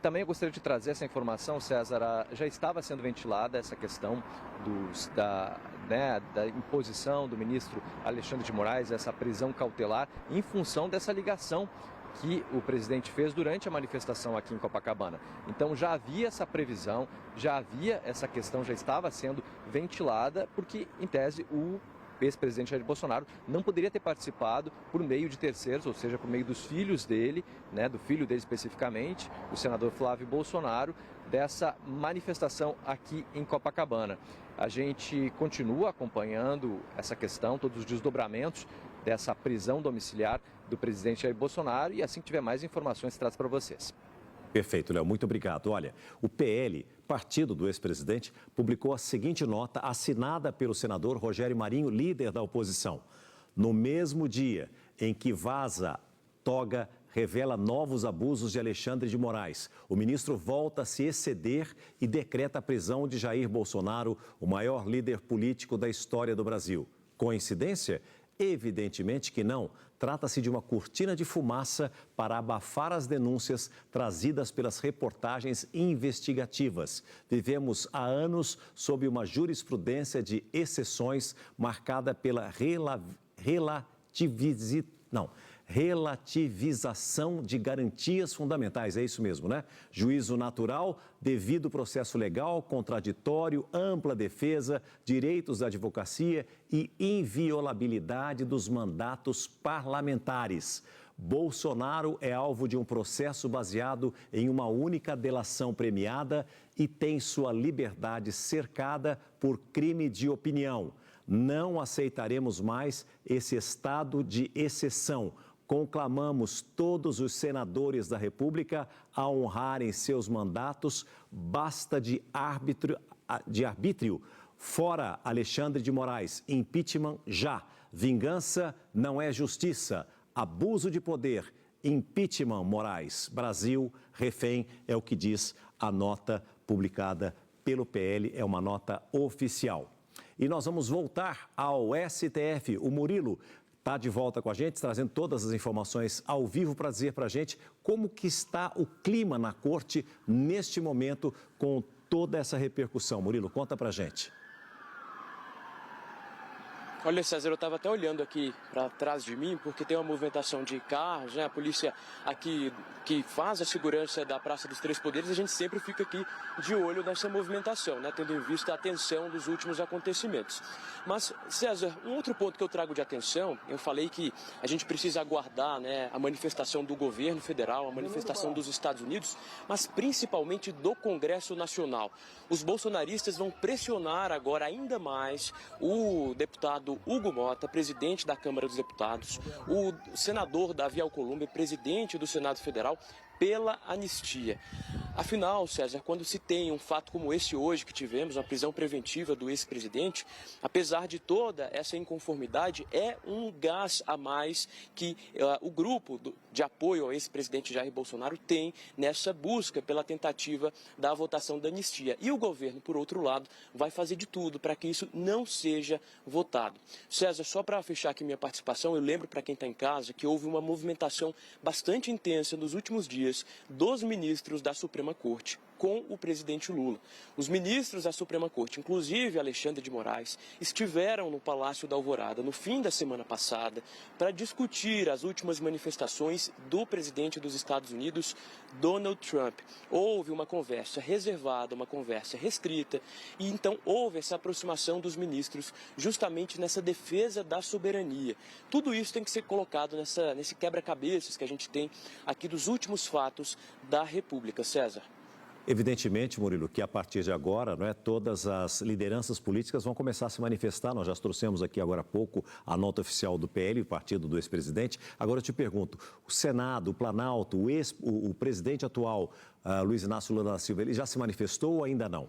também eu gostaria de trazer essa informação, César, já estava sendo ventilada essa questão da imposição do ministro Alexandre de Moraes, essa prisão cautelar, em função dessa ligação que o presidente fez durante a manifestação aqui em Copacabana. Então já havia essa previsão, já havia essa questão, já estava sendo ventilada, porque, em tese, o ex-presidente Jair Bolsonaro não poderia ter participado por meio de terceiros, ou seja, por meio dos filhos dele, do filho dele especificamente, o senador Flávio Bolsonaro, dessa manifestação aqui em Copacabana. A gente continua acompanhando essa questão, todos os desdobramentos dessa prisão domiciliar do presidente Jair Bolsonaro, e assim que tiver mais informações, traz para vocês. Perfeito, Léo, muito obrigado. Olha, o PL, partido do ex-presidente, publicou a seguinte nota assinada pelo senador Rogério Marinho, líder da oposição. No mesmo dia em que vaza toga revela novos abusos de Alexandre de Moraes, o ministro volta a se exceder e decreta a prisão de Jair Bolsonaro, o maior líder político da história do Brasil. Coincidência? Evidentemente que não. Trata-se de uma cortina de fumaça para abafar as denúncias trazidas pelas reportagens investigativas. Vivemos há anos sob uma jurisprudência de exceções marcada pela relativização de garantias fundamentais, é isso mesmo, né? Juízo natural, devido processo legal, contraditório, ampla defesa, direitos da advocacia e inviolabilidade dos mandatos parlamentares. Bolsonaro é alvo de um processo baseado em uma única delação premiada e tem sua liberdade cercada por crime de opinião. Não aceitaremos mais esse estado de exceção. Conclamamos todos os senadores da República a honrarem seus mandatos. Basta de arbítrio. Fora Alexandre de Moraes. Impeachment já. Vingança não é justiça. Abuso de poder. Impeachment Moraes. Brasil, refém, é o que diz a nota publicada pelo PL. É uma nota oficial. E nós vamos voltar ao STF. O Murilo está de volta com a gente, trazendo todas as informações ao vivo para dizer para a gente como que está o clima na corte neste momento com toda essa repercussão. Murilo, conta para a gente. Olha, César, eu estava até olhando aqui para trás de mim, porque tem uma movimentação de carros, né? A polícia aqui que faz a segurança da Praça dos Três Poderes, a gente sempre fica aqui de olho nessa movimentação, né? Tendo em vista a tensão dos últimos acontecimentos. Mas, César, um outro ponto que eu trago de atenção, eu falei que a gente precisa aguardar, né, a manifestação do governo federal, a manifestação dos Estados Unidos, mas principalmente do Congresso Nacional. Os bolsonaristas vão pressionar agora ainda mais o deputado Hugo Mota, presidente da Câmara dos Deputados, o senador Davi Alcolumbre, presidente do Senado Federal, pela anistia. Afinal, César, quando se tem um fato como esse hoje que tivemos, uma prisão preventiva do ex-presidente, apesar de toda essa inconformidade, é um gás a mais que o grupo de apoio ao ex-presidente Jair Bolsonaro tem nessa busca pela tentativa da votação da anistia. E o governo, por outro lado, vai fazer de tudo para que isso não seja votado. César, só para fechar aqui minha participação, eu lembro para quem está em casa que houve uma movimentação bastante intensa nos últimos dias dos ministros da Suprema Corte com o presidente Lula. Os ministros da Suprema Corte, inclusive Alexandre de Moraes, estiveram no Palácio da Alvorada no fim da semana passada para discutir as últimas manifestações do presidente dos Estados Unidos, Donald Trump. Houve uma conversa reservada, uma conversa restrita, e então houve essa aproximação dos ministros justamente nessa defesa da soberania. Tudo isso tem que ser colocado nesse quebra-cabeças que a gente tem aqui dos últimos fatos da República. César. Evidentemente, Murilo, que a partir de agora, não é, todas as lideranças políticas vão começar a se manifestar. Nós já trouxemos aqui agora há pouco a nota oficial do PL, o partido do ex-presidente. Agora eu te pergunto, o Senado, o Planalto, o presidente atual, Luiz Inácio Lula da Silva, ele já se manifestou ou ainda não?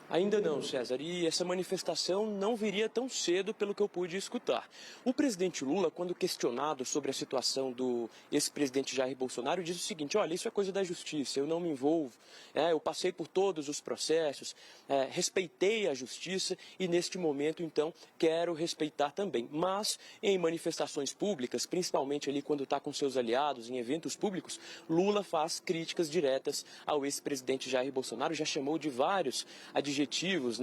Ainda não, César, e essa manifestação não viria tão cedo pelo que eu pude escutar. O presidente Lula, quando questionado sobre a situação do ex-presidente Jair Bolsonaro, disse o seguinte: olha, isso é coisa da justiça, eu não me envolvo, eu passei por todos os processos, respeitei a justiça e neste momento, então, quero respeitar também. Mas em manifestações públicas, principalmente ali quando está com seus aliados, em eventos públicos, Lula faz críticas diretas ao ex-presidente Jair Bolsonaro, já chamou de vários adjetivos,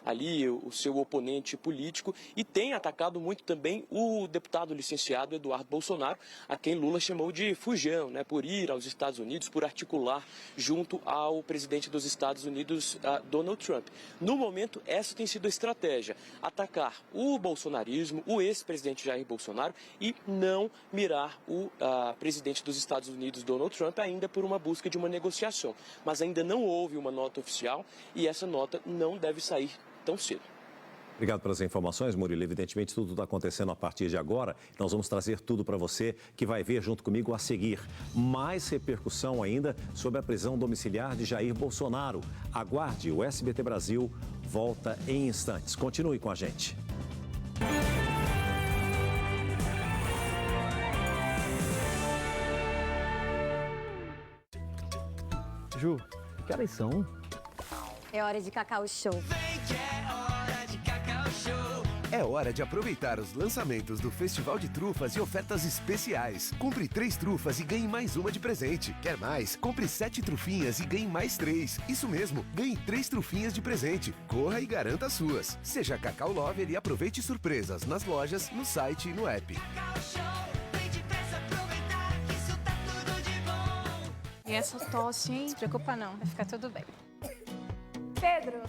ali o seu oponente político, e tem atacado muito também o deputado licenciado Eduardo Bolsonaro, a quem Lula chamou de fujão, por ir aos Estados Unidos, por articular junto ao presidente dos Estados Unidos, Donald Trump. No momento, essa tem sido a estratégia: atacar o bolsonarismo, o ex-presidente Jair Bolsonaro, e não mirar o presidente dos Estados Unidos, Donald Trump, ainda por uma busca de uma negociação. Mas ainda não houve uma nota oficial e essa nota não deve sair tão cedo. Obrigado pelas informações, Murilo. Evidentemente, tudo está acontecendo a partir de agora. Nós vamos trazer tudo para você, que vai ver junto comigo a seguir. Mais repercussão ainda sobre a prisão domiciliar de Jair Bolsonaro. Aguarde, o SBT Brasil volta em instantes. Continue com a gente. Ju, que horas são? É hora de Cacau Show. É hora de aproveitar os lançamentos do Festival de Trufas e ofertas especiais. Compre 3 trufas e ganhe mais uma de presente. Quer mais? Compre 7 trufinhas e ganhe mais 3. Isso mesmo, ganhe 3 trufinhas de presente. Corra e garanta as suas. Seja Cacau Lover e aproveite surpresas nas lojas, no site e no app. E essa tosse, hein? Não se preocupa não, vai ficar tudo bem. Pedro!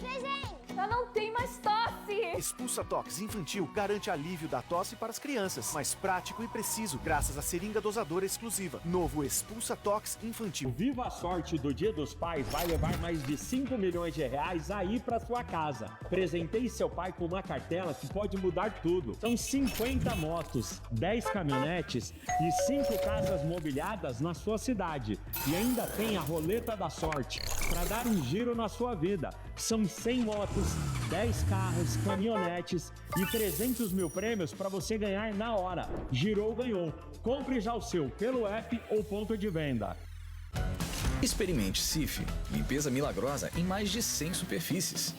Eu não tenho mais tosse! Expulsa Tox Infantil garante alívio da tosse para as crianças. Mais prático e preciso, graças à seringa dosadora exclusiva. Novo Expulsa Tox Infantil. O Viva a Sorte do Dia dos Pais vai levar mais de 5 milhões de reais aí para sua casa. Presenteie seu pai com uma cartela que pode mudar tudo. São 50 motos, 10 caminhonetes e 5 casas mobiliadas na sua cidade. E ainda tem a Roleta da Sorte para dar um giro na sua vida. São 100 motos, 10 carros, caminhonetes e 300 mil prêmios para você ganhar na hora. Girou, ganhou. Compre já o seu pelo app ou ponto de venda. Experimente Cif, limpeza milagrosa em mais de 100 superfícies.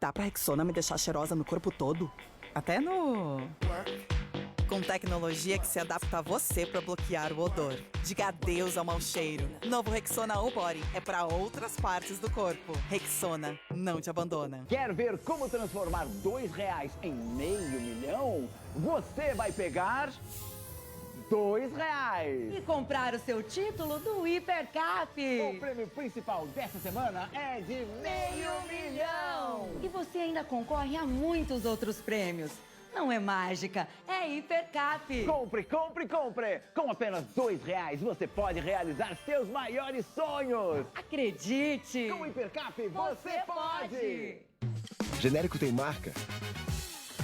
Dá pra Rexona me deixar cheirosa no corpo todo? Até no... Com tecnologia que se adapta a você para bloquear o odor. Diga adeus ao mau cheiro. Novo Rexona All Body é para outras partes do corpo. Rexona não te abandona. Quer ver como transformar R$2 em $500 milhão? Você vai pegar R$2. E comprar o seu título do Hipercap. O prêmio principal dessa semana é de R$500 milhão. E você ainda concorre a muitos outros prêmios. Não é mágica, é Hipercap. Compre, compre, compre! Com apenas R$2 você pode realizar seus maiores sonhos. Acredite! Com o Hipercap você pode! Genérico tem marca?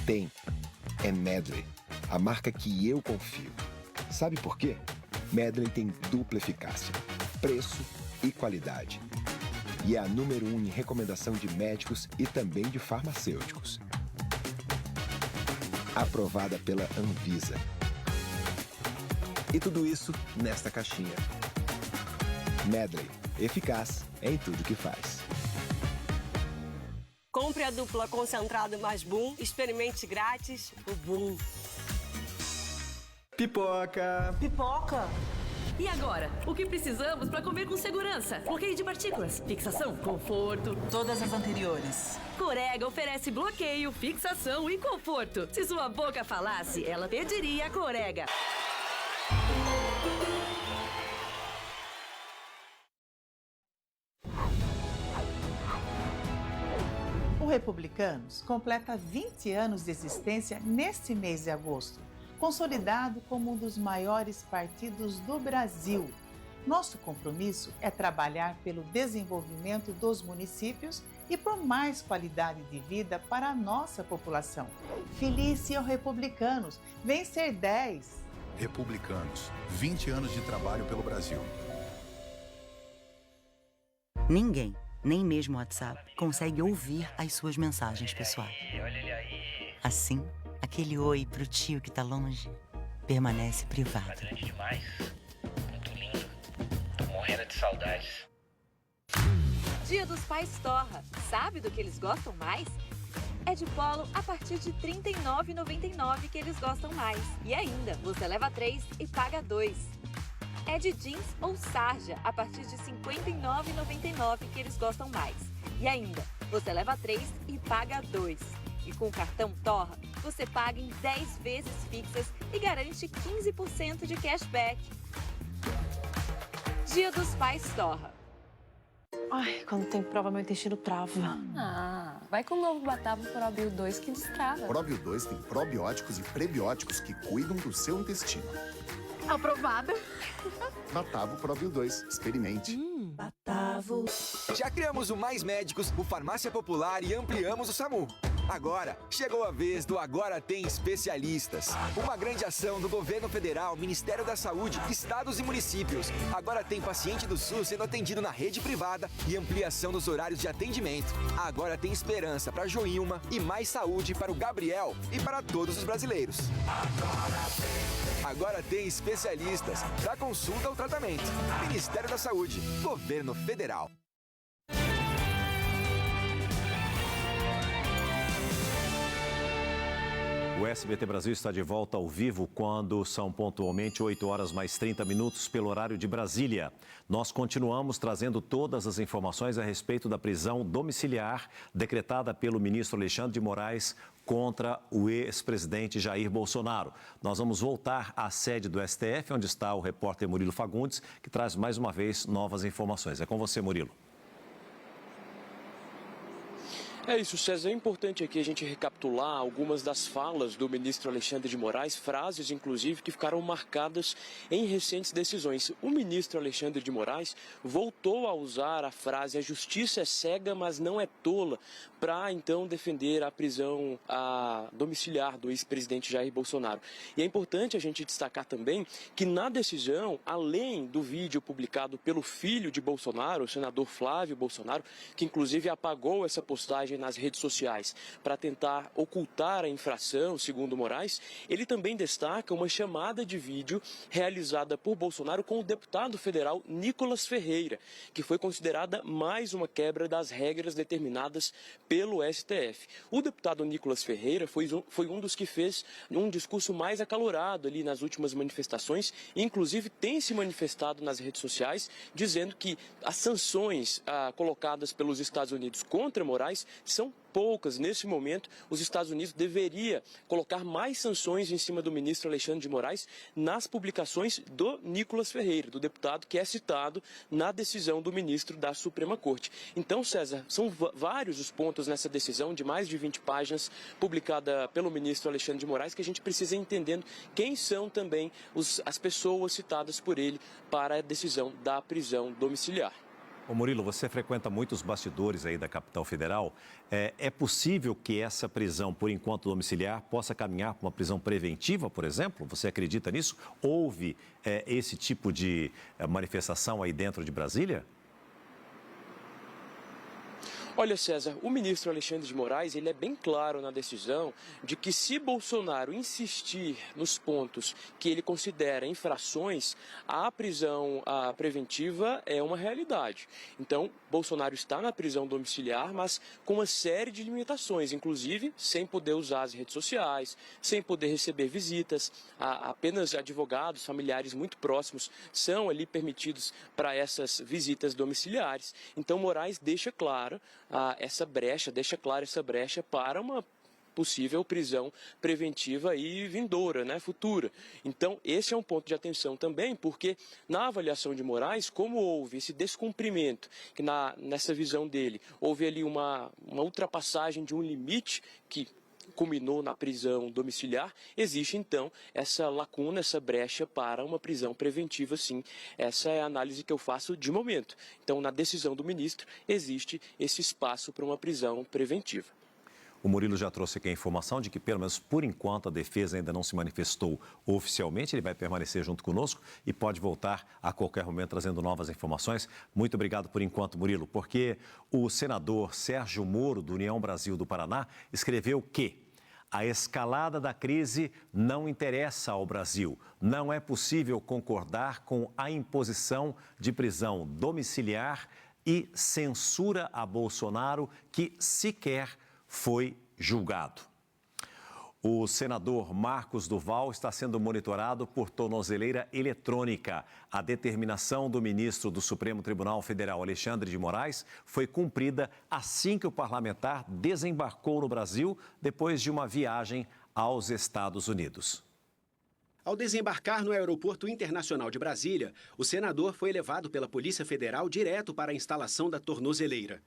Tem. É Medley, a marca que eu confio. Sabe por quê? Medley tem dupla eficácia, preço e qualidade. E é a número 1 em recomendação de médicos e também de farmacêuticos. Aprovada pela Anvisa. E tudo isso nesta caixinha. Medley, eficaz em tudo que faz. Compre a dupla concentrado mais Boom, experimente grátis o Boom. Pipoca! Pipoca? E agora, o que precisamos para comer com segurança? Bloqueio de partículas, fixação, conforto. Todas as anteriores. Corega oferece bloqueio, fixação e conforto. Se sua boca falasse, ela pediria Corega. O Republicanos completa 20 anos de existência neste mês de agosto, consolidado como um dos maiores partidos do Brasil. Nosso compromisso é trabalhar pelo desenvolvimento dos municípios e por mais qualidade de vida para a nossa população. Felice aos Republicanos, vem ser 10. Republicanos, 20 anos de trabalho pelo Brasil. Ninguém Nem mesmo o WhatsApp consegue ouvir as suas mensagens pessoais. Olha ele aí. Assim, aquele oi pro tio que tá longe permanece privado. Grande demais. Muito lindo. Tô morrendo de saudades. Dia dos Pais Torra. Sabe do que eles gostam mais? É de polo a partir de R$ 39,99 que eles gostam mais. E ainda, você leva 3 e paga 2. É de jeans ou sarja a partir de R$ 59,99 que eles gostam mais. E ainda, você leva 3 e paga 2. E com o cartão Torra, você paga em 10 vezes fixas e garante 15% de cashback. Dia dos Pais Torra. Ai, quando tem prova, meu intestino trava. Ah, vai com o novo Batavo Probio 2 que destrava. Probio 2 tem probióticos e prebióticos que cuidam do seu intestino. Aprovada. Batavo Probio 2. Experimente. Batavo. Já criamos o Mais Médicos, o Farmácia Popular e ampliamos o SAMU. Agora, chegou a vez do Agora Tem Especialistas. Uma grande ação do Governo Federal, Ministério da Saúde, estados e municípios. Agora tem paciente do SUS sendo atendido na rede privada e ampliação dos horários de atendimento. Agora tem esperança para Joilma e mais saúde para o Gabriel e para todos os brasileiros. Agora tem especialistas da consulta ao tratamento. Ministério da Saúde, Governo Federal. O SBT Brasil está de volta ao vivo quando são pontualmente 8 horas mais 30 minutos pelo horário de Brasília. Nós continuamos trazendo todas as informações a respeito da prisão domiciliar decretada pelo ministro Alexandre de Moraes contra o ex-presidente Jair Bolsonaro. Nós vamos voltar à sede do STF, onde está o repórter Murilo Fagundes, que traz mais uma vez novas informações. É com você, Murilo. É isso, César. É importante aqui a gente recapitular algumas das falas do ministro Alexandre de Moraes, frases, inclusive, que ficaram marcadas em recentes decisões. O ministro Alexandre de Moraes voltou a usar a frase "a justiça é cega, mas não é tola", para, então, defender a prisão domiciliar do ex-presidente Jair Bolsonaro. E é importante a gente destacar também que, na decisão, além do vídeo publicado pelo filho de Bolsonaro, o senador Flávio Bolsonaro, que, inclusive, apagou essa postagem nas redes sociais para tentar ocultar a infração, segundo Moraes, ele também destaca uma chamada de vídeo realizada por Bolsonaro com o deputado federal Nicolas Ferreira, que foi considerada mais uma quebra das regras determinadas pelo STF. O deputado Nicolas Ferreira foi um dos que fez um discurso mais acalorado ali nas últimas manifestações, e inclusive tem se manifestado nas redes sociais, dizendo que as sanções colocadas pelos Estados Unidos contra Moraes são poucas. Nesse momento, os Estados Unidos deveria colocar mais sanções em cima do ministro Alexandre de Moraes nas publicações do Nicolas Ferreira, do deputado que é citado na decisão do ministro da Suprema Corte. Então, César, são vários os pontos nessa decisão de mais de 20 páginas publicada pelo ministro Alexandre de Moraes que a gente precisa ir entendendo quem são também as pessoas citadas por ele para a decisão da prisão domiciliar. Ô Murilo, você frequenta muitos bastidores aí da capital federal. É possível que essa prisão, por enquanto domiciliar, possa caminhar para uma prisão preventiva, por exemplo? Você acredita nisso? Houve esse tipo de manifestação aí dentro de Brasília? Olha, César, o ministro Alexandre de Moraes, ele é bem claro na decisão de que se Bolsonaro insistir nos pontos que ele considera infrações, a prisão preventiva é uma realidade. Então, Bolsonaro está na prisão domiciliar, mas com uma série de limitações, inclusive sem poder usar as redes sociais, sem poder receber visitas, apenas advogados, familiares muito próximos são ali permitidos para essas visitas domiciliares. Então, Moraes deixa clara essa brecha para uma possível prisão preventiva e vindoura, futura. Então, esse é um ponto de atenção também, porque na avaliação de Moraes, como houve esse descumprimento, que nessa visão dele, houve ali uma ultrapassagem de um limite que culminou na prisão domiciliar, existe então essa lacuna, essa brecha para uma prisão preventiva, sim. Essa é a análise que eu faço de momento. Então, na decisão do ministro, existe esse espaço para uma prisão preventiva. O Murilo já trouxe aqui a informação de que, pelo menos por enquanto, a defesa ainda não se manifestou oficialmente. Ele vai permanecer junto conosco e pode voltar a qualquer momento trazendo novas informações. Muito obrigado por enquanto, Murilo, porque o senador Sérgio Moro, do União Brasil do Paraná, escreveu que a escalada da crise não interessa ao Brasil. Não é possível concordar com a imposição de prisão domiciliar e censura a Bolsonaro, que sequer foi julgado. O senador Marcos Duval está sendo monitorado por tornozeleira eletrônica. A determinação do ministro do Supremo Tribunal Federal, Alexandre de Moraes, foi cumprida assim que o parlamentar desembarcou no Brasil depois de uma viagem aos Estados Unidos. Ao desembarcar no Aeroporto Internacional de Brasília, o senador foi levado pela Polícia Federal direto para a instalação da tornozeleira.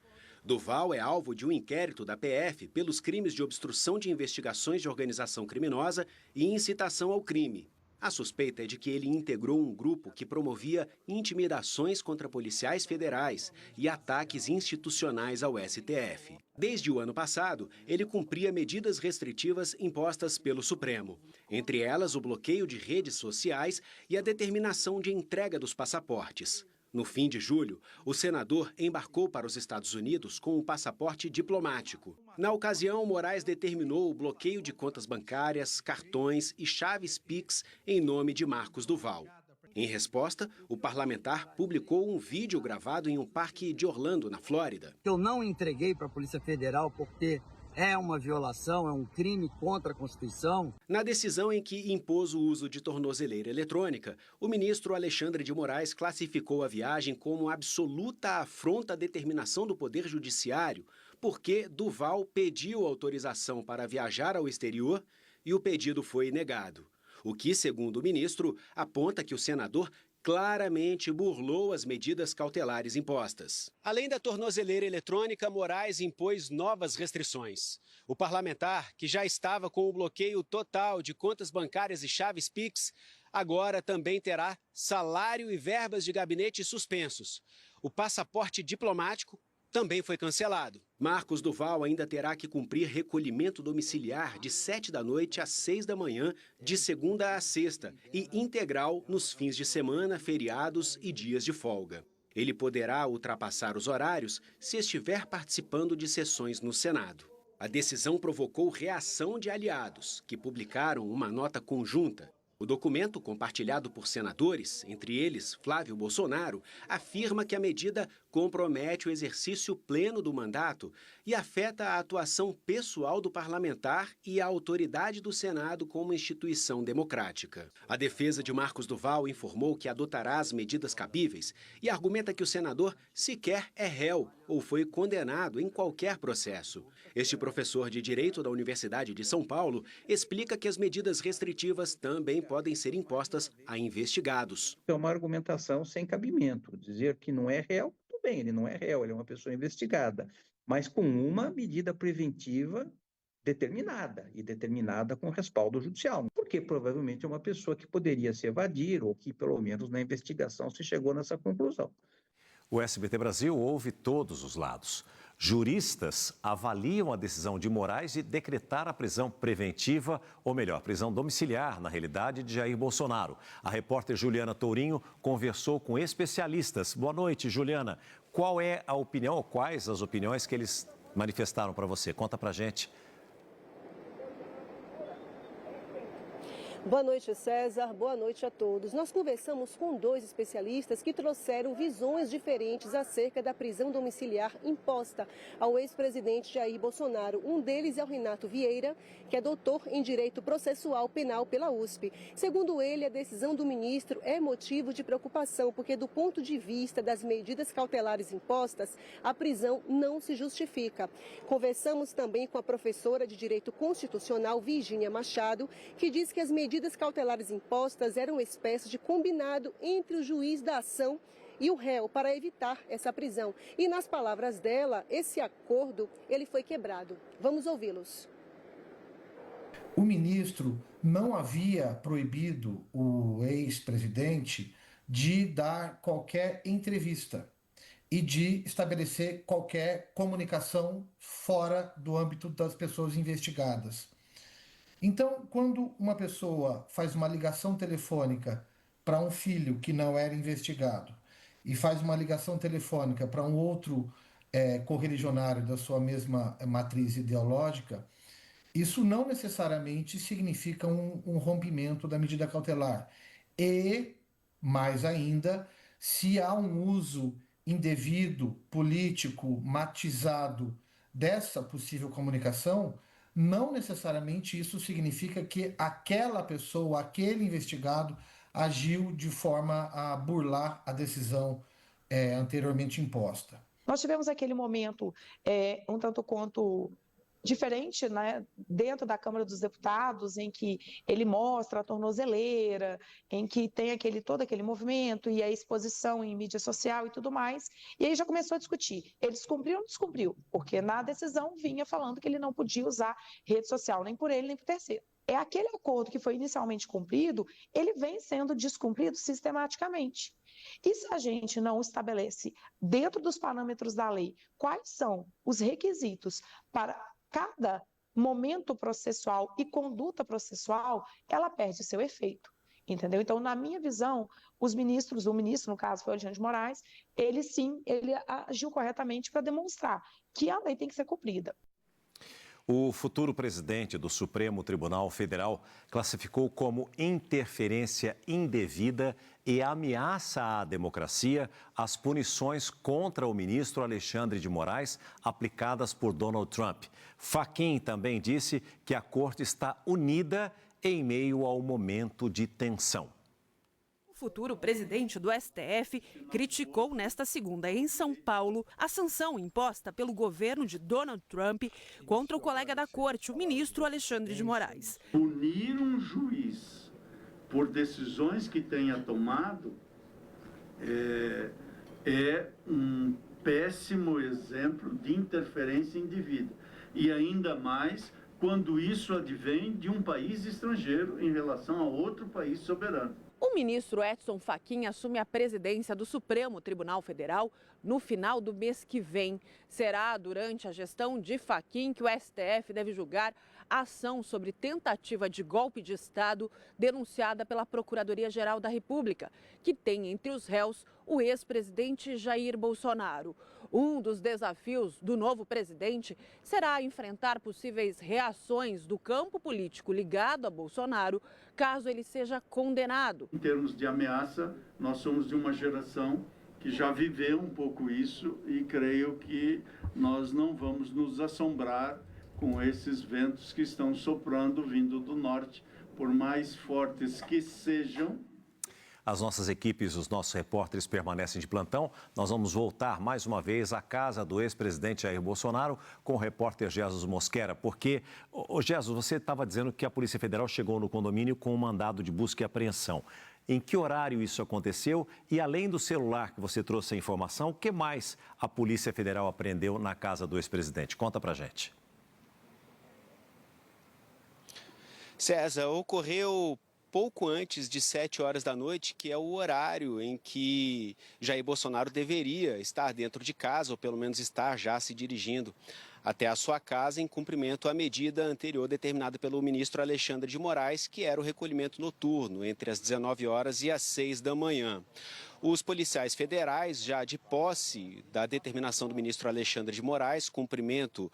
Duval é alvo de um inquérito da PF pelos crimes de obstrução de investigações de organização criminosa e incitação ao crime. A suspeita é de que ele integrou um grupo que promovia intimidações contra policiais federais e ataques institucionais ao STF. Desde o ano passado, ele cumpria medidas restritivas impostas pelo Supremo. Entre elas, o bloqueio de redes sociais e a determinação de entrega dos passaportes. No fim de julho, o senador embarcou para os Estados Unidos com um passaporte diplomático. Na ocasião, Moraes determinou o bloqueio de contas bancárias, cartões e chaves Pix em nome de Marcos Duval. Em resposta, o parlamentar publicou um vídeo gravado em um parque de Orlando, na Flórida. Eu não entreguei para a Polícia Federal porque é uma violação, é um crime contra a Constituição. Na decisão em que impôs o uso de tornozeleira eletrônica, o ministro Alexandre de Moraes classificou a viagem como absoluta afronta à determinação do Poder Judiciário, porque Duval pediu autorização para viajar ao exterior e o pedido foi negado. O que, segundo o ministro, aponta que o senador claramente burlou as medidas cautelares impostas. Além da tornozeleira eletrônica, Moraes impôs novas restrições. O parlamentar, que já estava com o bloqueio total de contas bancárias e chaves Pix, agora também terá salário e verbas de gabinete suspensos. O passaporte diplomático também foi cancelado. Marcos Duval ainda terá que cumprir recolhimento domiciliar de 7 da noite às 6 da manhã, de segunda a sexta, e integral nos fins de semana, feriados e dias de folga. Ele poderá ultrapassar os horários se estiver participando de sessões no Senado. A decisão provocou reação de aliados, que publicaram uma nota conjunta. O documento, compartilhado por senadores, entre eles Flávio Bolsonaro, afirma que a medida compromete o exercício pleno do mandato e afeta a atuação pessoal do parlamentar e a autoridade do Senado como instituição democrática. A defesa de Marcos Duval informou que adotará as medidas cabíveis e argumenta que o senador sequer é réu ou foi condenado em qualquer processo. Este professor de Direito da Universidade de São Paulo explica que as medidas restritivas também podem ser impostas a investigados. É uma argumentação sem cabimento. Dizer que não é réu, tudo bem, ele não é réu, ele é uma pessoa investigada, mas com uma medida preventiva determinada, e determinada com respaldo judicial, porque provavelmente é uma pessoa que poderia se evadir, ou que pelo menos na investigação se chegou nessa conclusão. O SBT Brasil ouve todos os lados. Juristas avaliam a decisão de Moraes de decretar a prisão preventiva, ou melhor, prisão domiciliar, na realidade, de Jair Bolsonaro. A repórter Juliana Tourinho conversou com especialistas. Boa noite, Juliana. Qual é a opinião, ou quais as opiniões que eles manifestaram para você? Conta pra gente. Boa noite, César. Boa noite a todos. Nós conversamos com dois especialistas que trouxeram visões diferentes acerca da prisão domiciliar imposta ao ex-presidente Jair Bolsonaro. Um deles é o Renato Vieira, que é doutor em Direito Processual Penal pela USP. Segundo ele, a decisão do ministro é motivo de preocupação, porque do ponto de vista das medidas cautelares impostas, a prisão não se justifica. Conversamos também com a professora de Direito Constitucional, Virgínia Machado, que diz que as medidas cautelares impostas eram uma espécie de combinado entre o juiz da ação e o réu para evitar essa prisão. E nas palavras dela, esse acordo ele foi quebrado. Vamos ouvi-los. O ministro não havia proibido o ex-presidente de dar qualquer entrevista. e de estabelecer qualquer comunicação fora do âmbito das pessoas investigadas. Então, quando uma pessoa faz uma ligação telefônica para um filho que não era investigado e faz uma ligação telefônica para um outro correligionário da sua mesma matriz ideológica, isso não necessariamente significa um rompimento da medida cautelar. E, mais ainda, se há um uso indevido, político, matizado dessa possível comunicação, não necessariamente isso significa que aquela pessoa, aquele investigado, agiu de forma a burlar a decisão anteriormente imposta. Nós tivemos aquele momento um tanto quanto diferente, né, dentro da Câmara dos Deputados, em que ele mostra a tornozeleira, em que tem todo aquele movimento e a exposição em mídia social e tudo mais, e aí já começou a discutir, ele descumpriu ou não descumpriu, porque na decisão vinha falando que ele não podia usar rede social, nem por ele, nem por terceiro. Aquele acordo que foi inicialmente cumprido, ele vem sendo descumprido sistematicamente. E se a gente não estabelece, dentro dos parâmetros da lei, quais são os requisitos para cada momento processual e conduta processual, ela perde seu efeito, entendeu? Então, na minha visão, o ministro, no caso foi o Alexandre de Moraes, ele agiu corretamente para demonstrar que a lei tem que ser cumprida. O futuro presidente do Supremo Tribunal Federal classificou como interferência indevida e ameaça à democracia as punições contra o ministro Alexandre de Moraes aplicadas por Donald Trump. Fachin também disse que a corte está unida em meio ao momento de tensão. O futuro presidente do STF criticou nesta segunda em São Paulo a sanção imposta pelo governo de Donald Trump contra o colega da corte, o ministro Alexandre de Moraes. Punir um juiz por decisões que tenha tomado é um péssimo exemplo de interferência indevida. E ainda mais quando isso advém de um país estrangeiro em relação a outro país soberano. O ministro Edson Fachin assume a presidência do Supremo Tribunal Federal no final do mês que vem. Será durante a gestão de Fachin que o STF deve julgar a ação sobre tentativa de golpe de Estado denunciada pela Procuradoria-Geral da República, que tem entre os réus o ex-presidente Jair Bolsonaro. Um dos desafios do novo presidente será enfrentar possíveis reações do campo político ligado a Bolsonaro, caso ele seja condenado. Em termos de ameaça, nós somos de uma geração que já viveu um pouco isso e creio que nós não vamos nos assombrar com esses ventos que estão soprando vindo do norte, por mais fortes que sejam. As nossas equipes, os nossos repórteres permanecem de plantão. Nós vamos voltar mais uma vez à casa do ex-presidente Jair Bolsonaro com o repórter Jesus Mosquera, porque, Jesus, você estava dizendo que a Polícia Federal chegou no condomínio com um mandado de busca e apreensão. Em que horário isso aconteceu? E além do celular que você trouxe a informação, o que mais a Polícia Federal apreendeu na casa do ex-presidente? Conta pra gente. César, ocorreu pouco antes de 7 horas da noite, que é o horário em que Jair Bolsonaro deveria estar dentro de casa, ou pelo menos estar já se dirigindo até a sua casa em cumprimento à medida anterior determinada pelo ministro Alexandre de Moraes, que era o recolhimento noturno entre as 19 horas e as 6 da manhã. Os policiais federais, já de posse da determinação do ministro Alexandre de Moraes, cumprimento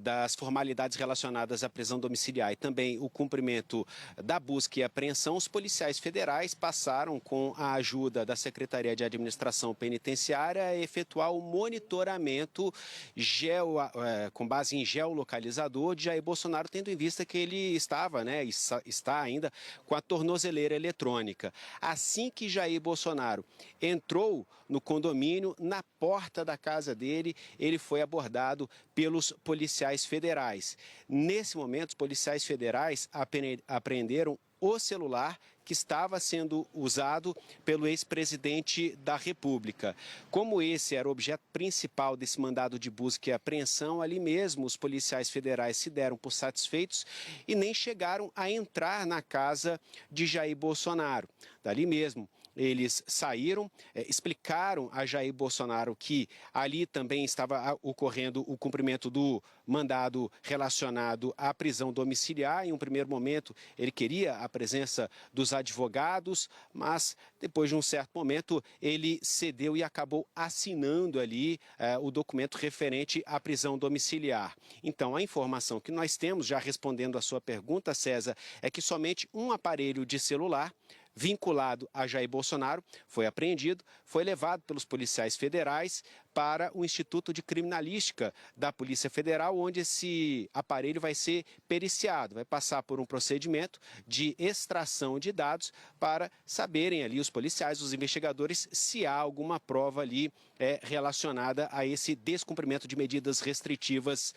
das formalidades relacionadas à prisão domiciliar e também o cumprimento da busca e apreensão, os policiais federais passaram, com a ajuda da Secretaria de Administração Penitenciária, a efetuar o monitoramento com base em geolocalizador de Jair Bolsonaro, tendo em vista que ele está ainda com a tornozeleira eletrônica. Assim que Jair Bolsonaro entrou no condomínio, na porta da casa dele, ele foi abordado pelos policiais federais. Nesse momento, os policiais federais apreenderam o celular que estava sendo usado pelo ex-presidente da República. Como esse era o objeto principal desse mandado de busca e apreensão, ali mesmo os policiais federais se deram por satisfeitos e nem chegaram a entrar na casa de Jair Bolsonaro. Dali mesmo, eles saíram, explicaram a Jair Bolsonaro que ali também estava ocorrendo o cumprimento do mandado relacionado à prisão domiciliar. Em um primeiro momento, ele queria a presença dos advogados, mas depois de um certo momento, ele cedeu e acabou assinando ali o documento referente à prisão domiciliar. Então, a informação que nós temos, já respondendo a sua pergunta, César, é que somente um aparelho de celular vinculado a Jair Bolsonaro foi apreendido, foi levado pelos policiais federais para o Instituto de Criminalística da Polícia Federal, onde esse aparelho vai ser periciado, vai passar por um procedimento de extração de dados para saberem ali os policiais, os investigadores, se há alguma prova ali relacionada a esse descumprimento de medidas restritivas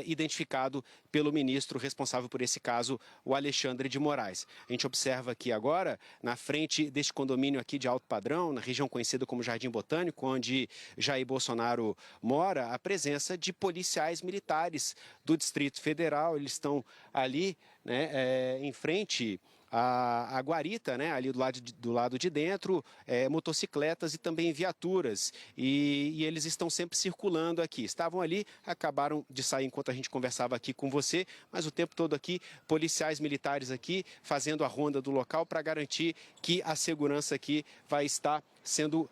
identificado pelo ministro responsável por esse caso, o Alexandre de Moraes. A gente observa aqui agora, na frente deste condomínio aqui de alto padrão, na região conhecida como Jardim Botânico, onde Jair Bolsonaro mora, a presença de policiais militares do Distrito Federal. Eles estão ali, né, em frente à guarita, né, ali do lado de dentro, motocicletas e também viaturas. E eles estão sempre circulando aqui. Estavam ali, acabaram de sair enquanto a gente conversava aqui com você, mas o tempo todo aqui, policiais militares aqui fazendo a ronda do local para garantir que a segurança aqui vai estar sendo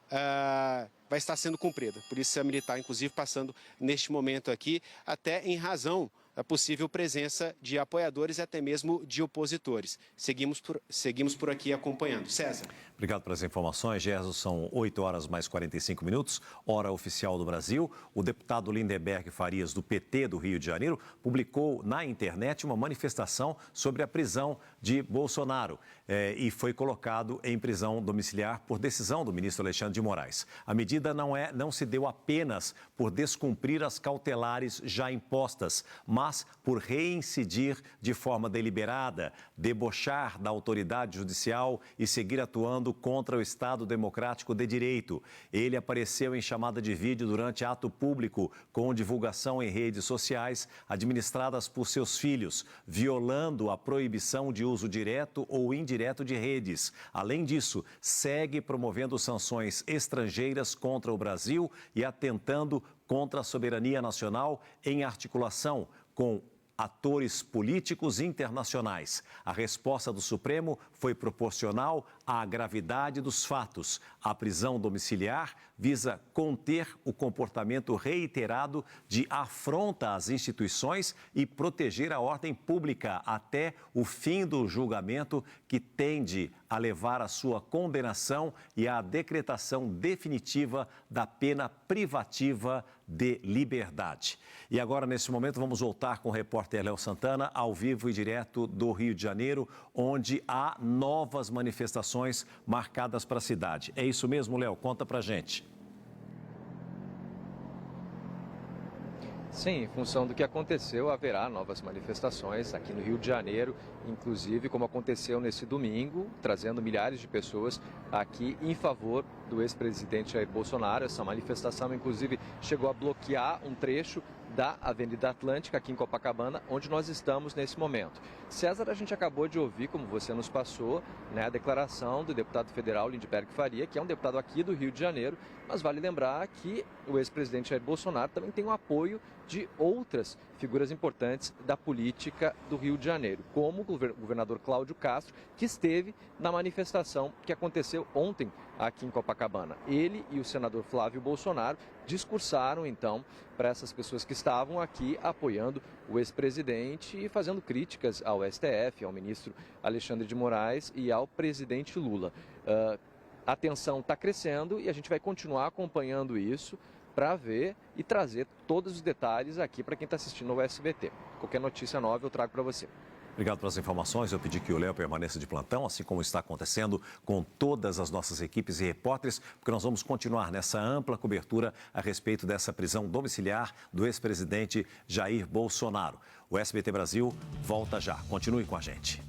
cumprida. Polícia Militar, inclusive, passando neste momento aqui, até em razão da possível presença de apoiadores e até mesmo de opositores. Seguimos por aqui acompanhando. César. Obrigado pelas informações, Gerson. São 8 horas mais 45 minutos, hora oficial do Brasil. O deputado Lindenberg Farias, do PT do Rio de Janeiro, publicou na internet uma manifestação sobre a prisão de Bolsonaro e foi colocado em prisão domiciliar por decisão do ministro Alexandre de Moraes. A medida não se deu apenas por descumprir as cautelares já impostas, mas por reincidir de forma deliberada, debochar da autoridade judicial e seguir atuando contra o Estado Democrático de Direito. Ele apareceu em chamada de vídeo durante ato público com divulgação em redes sociais administradas por seus filhos, violando a proibição de uso direto ou indireto de redes. Além disso, segue promovendo sanções estrangeiras contra o Brasil e atentando contra a soberania nacional em articulação com atores políticos internacionais. A resposta do Supremo foi proporcional à gravidade dos fatos. A prisão domiciliar visa conter o comportamento reiterado de afronta às instituições e proteger a ordem pública até o fim do julgamento, que tende a levar à sua condenação e à decretação definitiva da pena privativa de liberdade. E agora, nesse momento, vamos voltar com o repórter Léo Santana, ao vivo e direto do Rio de Janeiro, onde há novas manifestações marcadas para a cidade. É isso mesmo, Léo? Conta pra gente. Sim, em função do que aconteceu, haverá novas manifestações aqui no Rio de Janeiro, inclusive como aconteceu nesse domingo, trazendo milhares de pessoas aqui em favor do ex-presidente Jair Bolsonaro. Essa manifestação, inclusive, chegou a bloquear um trecho da Avenida Atlântica, aqui em Copacabana, onde nós estamos nesse momento. César, a gente acabou de ouvir, como você nos passou, né, a declaração do deputado federal Lindenberg Faria, que é um deputado aqui do Rio de Janeiro, mas vale lembrar que o ex-presidente Jair Bolsonaro também tem o apoio de outras figuras importantes da política do Rio de Janeiro, como o governador Cláudio Castro, que esteve na manifestação que aconteceu ontem aqui em Copacabana. Ele e o senador Flávio Bolsonaro discursaram, então, para essas pessoas que estavam aqui apoiando o ex-presidente e fazendo críticas ao STF, ao ministro Alexandre de Moraes e ao presidente Lula. A tensão está crescendo e a gente vai continuar acompanhando isso para ver e trazer todos os detalhes aqui para quem está assistindo ao SBT. Qualquer notícia nova eu trago para você. Obrigado pelas informações. Eu pedi que o Léo permaneça de plantão, assim como está acontecendo com todas as nossas equipes e repórteres, porque nós vamos continuar nessa ampla cobertura a respeito dessa prisão domiciliar do ex-presidente Jair Bolsonaro. O SBT Brasil volta já. Continue com a gente.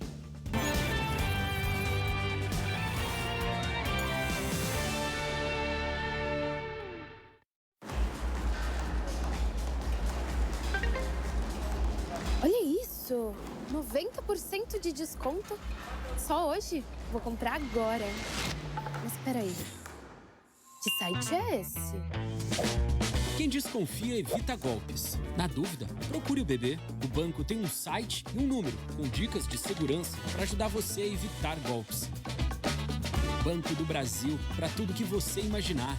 Olha isso! 90% de desconto? Só hoje? Vou comprar agora. Mas peraí, que site é esse? Quem desconfia evita golpes. Na dúvida, procure o BB. O banco tem um site e um número com dicas de segurança para ajudar você a evitar golpes. Banco do Brasil, para tudo que você imaginar.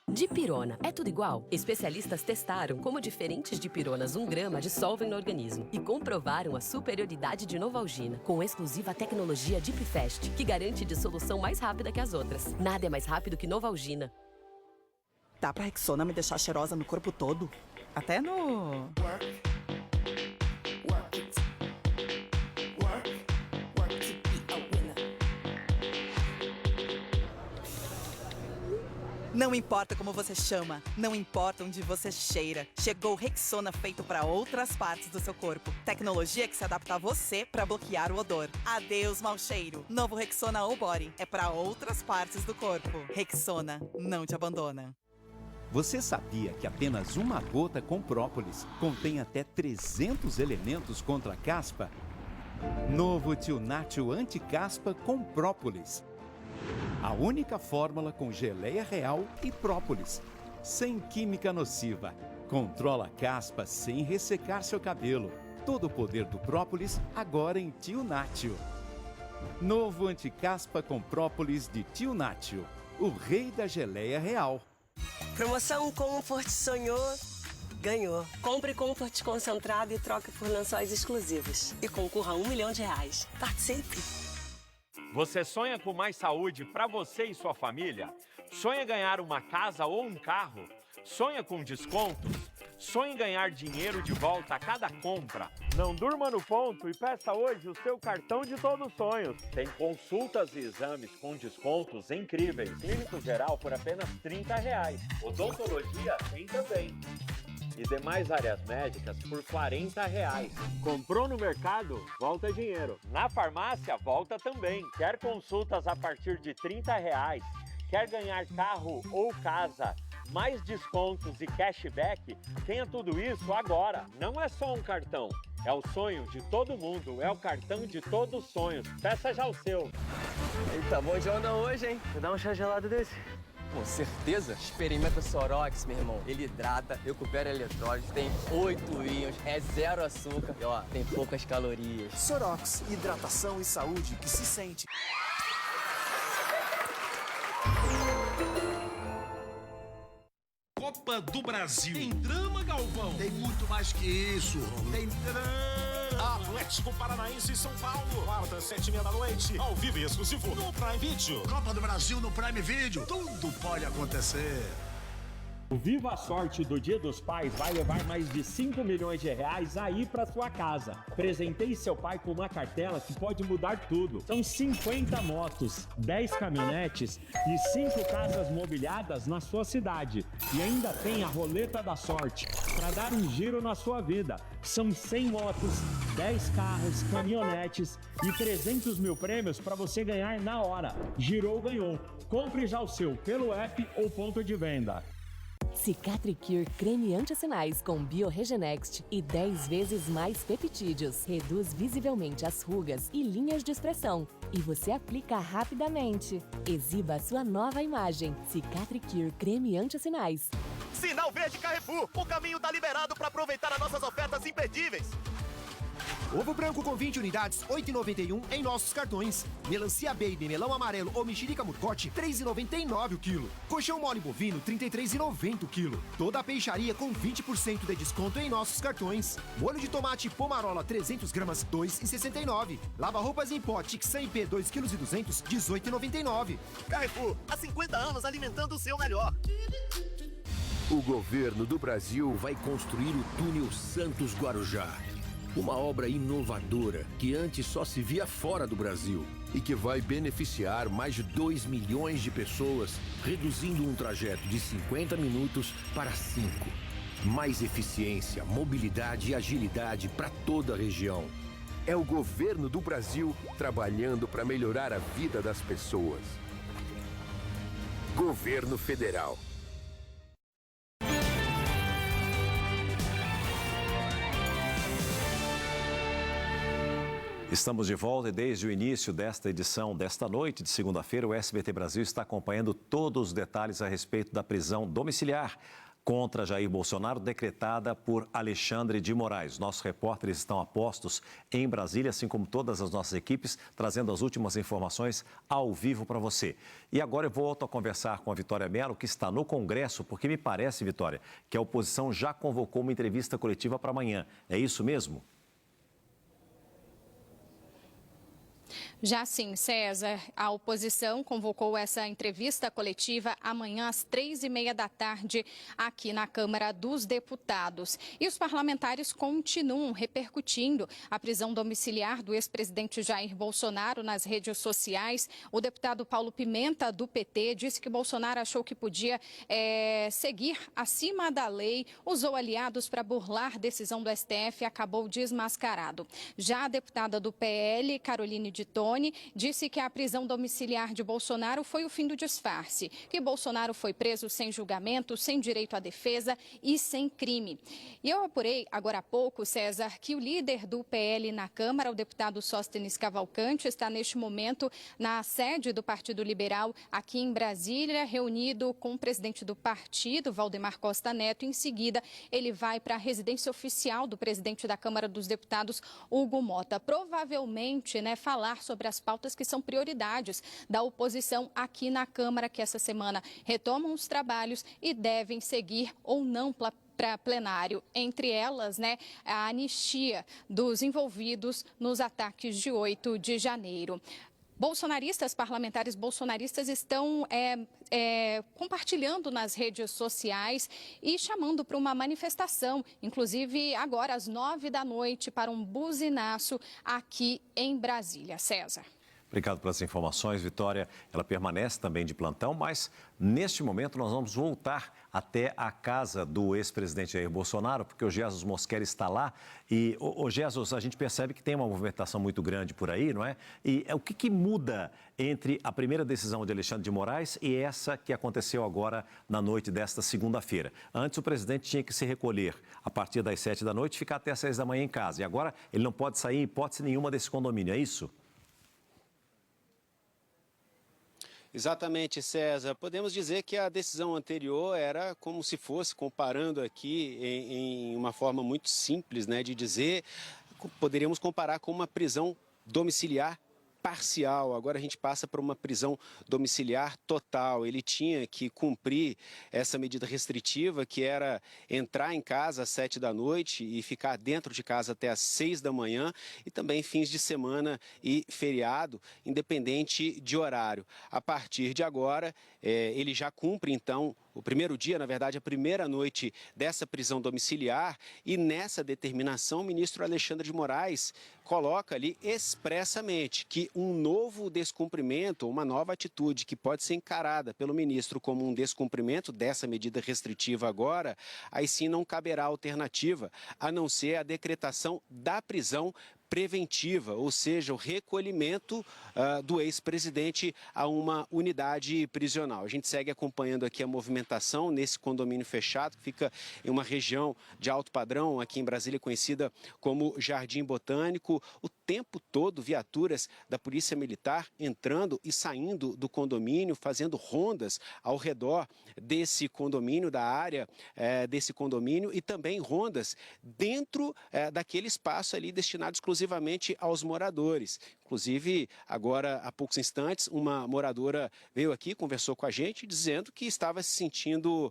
Dipirona, é tudo igual? Especialistas testaram como diferentes dipironas 1 grama dissolvem no organismo e comprovaram a superioridade de Novalgina, com exclusiva tecnologia DipFast, que garante dissolução mais rápida que as outras. Nada é mais rápido que Novalgina. Dá pra Rexona me deixar cheirosa no corpo todo? Até no... Não importa como você chama, não importa onde você cheira. Chegou o Rexona feito para outras partes do seu corpo. Tecnologia que se adapta a você para bloquear o odor. Adeus, mau cheiro. Novo Rexona All Body é para outras partes do corpo. Rexona não te abandona. Você sabia que apenas uma gota com própolis contém até 300 elementos contra a caspa? Novo Tio Nacho Anti-Caspa com própolis. A única fórmula com geleia real e própolis. Sem química nociva. Controla a caspa sem ressecar seu cabelo. Todo o poder do própolis agora em Tio Nacho. Novo Anti-Caspa com própolis de Tio Nacho. O rei da geleia real. Promoção Comfort sonhou, ganhou. Compre Comfort concentrado e troque por lençóis exclusivos. E concorra a R$1 milhão. Participe! Você sonha com mais saúde para você e sua família? Sonha ganhar uma casa ou um carro? Sonha com descontos? Sonha em ganhar dinheiro de volta a cada compra? Não durma no ponto e peça hoje o seu cartão de todos os sonhos. Tem consultas e exames com descontos incríveis. Clínico geral por apenas R$30. Odontologia tem também. E demais áreas médicas por R$40. Comprou no mercado? Volta dinheiro. Na farmácia, volta também. Quer consultas a partir de R$30? Quer ganhar carro ou casa? Mais descontos e cashback? Tenha tudo isso agora. Não é só um cartão. É o sonho de todo mundo. É o cartão de todos os sonhos. Peça já o seu. Eita, bom de onda hoje, hein? Vou dar um chá gelado desse. Com certeza? Experimenta Sorox, meu irmão. Ele hidrata, recupera eletrólise, tem 8 íons, é 0 açúcar e, ó, tem poucas calorias. Sorox, hidratação e saúde que se sente. Copa do Brasil. Tem drama, Galvão? Tem muito mais que isso. Tem drama. Atlético Paranaense e São Paulo. Quarta, 7h30, ao vivo e exclusivo no Prime Video. Copa do Brasil no Prime Video. Tudo pode acontecer. O Viva a Sorte do Dia dos Pais vai levar mais de R$5 milhões aí para sua casa. Presenteie seu pai com uma cartela que pode mudar tudo. São 50 motos, 10 caminhonetes e 5 casas mobiliadas na sua cidade. E ainda tem a roleta da sorte para dar um giro na sua vida. São 100 motos, 10 carros, caminhonetes e 300 mil prêmios para você ganhar na hora. Girou, ganhou. Compre já o seu pelo app ou ponto de venda. Cicatricure creme anti-sinais com Bioregenext e 10 vezes mais peptídeos. Reduz visivelmente as rugas e linhas de expressão. E você aplica rapidamente. Exiba a sua nova imagem. Cicatricure creme anti-sinais. Sinal Verde Carrefour. O caminho tá liberado para aproveitar as nossas ofertas imperdíveis. Ovo branco com 20 unidades, R$ 8,91 em nossos cartões. Melancia Baby, melão amarelo ou mexerica murcote, R$ 3,99 o quilo. Colchão mole bovino, R$ 33,90 o quilo. Toda a peixaria com 20% de desconto em nossos cartões. Molho de tomate Pomarola 300 gramas, R$ 2,69. Lava-roupas em pó Tixan IP 2,2 kg, R$ 18,99. Carrefour, há 50 anos alimentando o seu melhor. O governo do Brasil vai construir o túnel Santos Guarujá. Uma obra inovadora que antes só se via fora do Brasil e que vai beneficiar mais de 2 milhões de pessoas, reduzindo um trajeto de 50 minutos para 5. Mais eficiência, mobilidade e agilidade para toda a região. É o governo do Brasil trabalhando para melhorar a vida das pessoas. Governo Federal. Estamos de volta e desde o início desta edição, desta noite de segunda-feira, o SBT Brasil está acompanhando todos os detalhes a respeito da prisão domiciliar contra Jair Bolsonaro, decretada por Alexandre de Moraes. Nossos repórteres estão a postos em Brasília, assim como todas as nossas equipes, trazendo as últimas informações ao vivo para você. E agora eu volto a conversar com a Vitória Mello, que está no Congresso, porque me parece, Vitória, que a oposição já convocou uma entrevista coletiva para amanhã. É isso mesmo? Já sim, César, a oposição convocou essa entrevista coletiva amanhã às 3h30 da tarde aqui na Câmara dos Deputados. E os parlamentares continuam repercutindo a prisão domiciliar do ex-presidente Jair Bolsonaro nas redes sociais. O deputado Paulo Pimenta, do PT, disse que Bolsonaro achou que podia seguir acima da lei, usou aliados para burlar decisão do STF e acabou desmascarado. Já a deputada do PL, Caroline de Tone, disse que a prisão domiciliar de Bolsonaro foi o fim do disfarce, que Bolsonaro foi preso sem julgamento, sem direito à defesa e sem crime. E eu apurei agora há pouco, César, que o líder do PL na Câmara, o deputado Sóstenes Cavalcante, está neste momento na sede do Partido Liberal aqui em Brasília, reunido com o presidente do partido, Valdemar Costa Neto. Em seguida, ele vai para a residência oficial do presidente da Câmara dos Deputados, Hugo Mota. Provavelmente, falar sobre as pautas que são prioridades da oposição aqui na Câmara, que essa semana retomam os trabalhos e devem seguir ou não para plenário. Entre elas, a anistia dos envolvidos nos ataques de 8 de janeiro. Parlamentares bolsonaristas estão compartilhando nas redes sociais e chamando para uma manifestação, inclusive agora às 9 da noite, para um buzinaço aqui em Brasília. César. Obrigado pelas informações, Vitória. Ela permanece também de plantão, mas neste momento nós vamos voltar até a casa do ex-presidente Jair Bolsonaro, porque o Jesus Mosquera está lá. E, Jesus, a gente percebe que tem uma movimentação muito grande por aí, não é? E o que muda entre a primeira decisão de Alexandre de Moraes e essa que aconteceu agora na noite desta segunda-feira? Antes o presidente tinha que se recolher a partir das 7 da noite e ficar até as 6 da manhã em casa. E agora ele não pode sair em hipótese nenhuma desse condomínio, é isso? Exatamente, César. Podemos dizer que a decisão anterior era como se fosse, comparando aqui em uma forma muito simples, de dizer, poderíamos comparar com uma prisão domiciliar parcial. Agora a gente passa para uma prisão domiciliar total. Ele tinha que cumprir essa medida restritiva, que era entrar em casa às 7 da noite e ficar dentro de casa até às 6 da manhã, e também fins de semana e feriado, independente de horário. A partir de agora, ele já cumpre, então, o primeiro dia, na verdade, a primeira noite dessa prisão domiciliar, e nessa determinação o ministro Alexandre de Moraes coloca ali expressamente que um novo descumprimento, uma nova atitude que pode ser encarada pelo ministro como um descumprimento dessa medida restritiva agora, aí sim não caberá alternativa a não ser a decretação da prisão preventiva, ou seja, o recolhimento do ex-presidente a uma unidade prisional. A gente segue acompanhando aqui a movimentação nesse condomínio fechado, que fica em uma região de alto padrão, aqui em Brasília, conhecida como Jardim Botânico. O tempo todo, viaturas da Polícia Militar entrando e saindo do condomínio, fazendo rondas ao redor desse condomínio, da área desse condomínio, e também rondas dentro daquele espaço ali destinado exclusivamente aos moradores. Inclusive, agora, há poucos instantes, uma moradora veio aqui, conversou com a gente, dizendo que estava se sentindo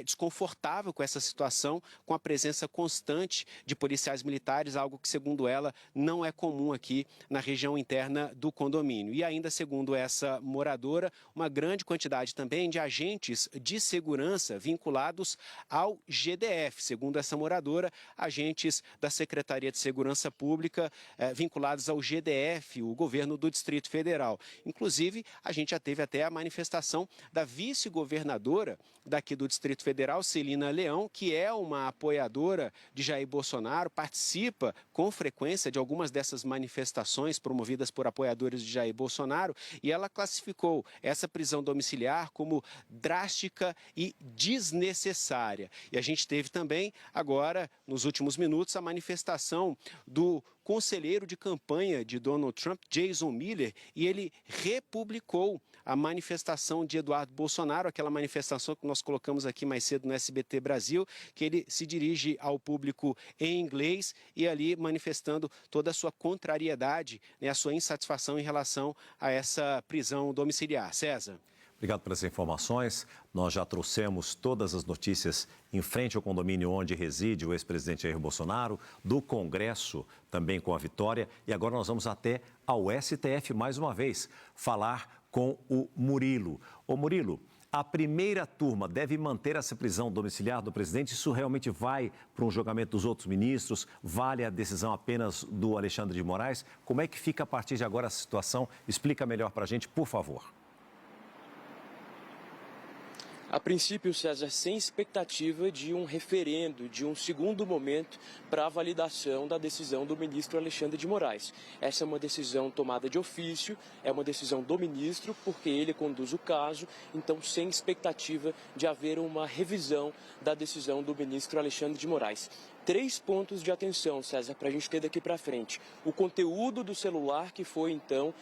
desconfortável com essa situação, com a presença constante de policiais militares, algo que, segundo ela, não é comum aqui na região interna do condomínio. E ainda, segundo essa moradora, uma grande quantidade também de agentes de segurança vinculados ao GDF. Segundo essa moradora, agentes da Secretaria de Segurança Pública vinculados ao GDF, o governo do Distrito Federal. Inclusive, a gente já teve até a manifestação da vice-governadora daqui do Distrito Federal, Celina Leão, que é uma apoiadora de Jair Bolsonaro, participa com frequência de algumas dessas manifestações promovidas por apoiadores de Jair Bolsonaro, e ela classificou essa prisão domiciliar como drástica e desnecessária. E a gente teve também, agora, nos últimos minutos, a manifestação do conselheiro de campanha de Donald Trump, Jason Miller, e ele republicou a manifestação de Eduardo Bolsonaro, aquela manifestação que nós colocamos aqui mais cedo no SBT Brasil, que ele se dirige ao público em inglês e ali manifestando toda a sua contrariedade, né, a sua insatisfação em relação a essa prisão domiciliar. César. Obrigado pelas informações. Nós já trouxemos todas as notícias em frente ao condomínio onde reside o ex-presidente Jair Bolsonaro, do Congresso também com a vitória. E agora nós vamos até ao STF mais uma vez falar com o Murilo. Ô Murilo, a primeira turma deve manter essa prisão domiciliar do presidente? Isso realmente vai para um julgamento dos outros ministros? Vale a decisão apenas do Alexandre de Moraes? Como é que fica a partir de agora essa situação? Explica melhor para a gente, por favor. A princípio, César, sem expectativa de um referendo, de um segundo momento para a validação da decisão do ministro Alexandre de Moraes. Essa é uma decisão tomada de ofício, é uma decisão do ministro, porque ele conduz o caso, então sem expectativa de haver uma revisão da decisão do ministro Alexandre de Moraes. 3 pontos de atenção, César, para a gente ter daqui para frente. O conteúdo do celular que foi, então,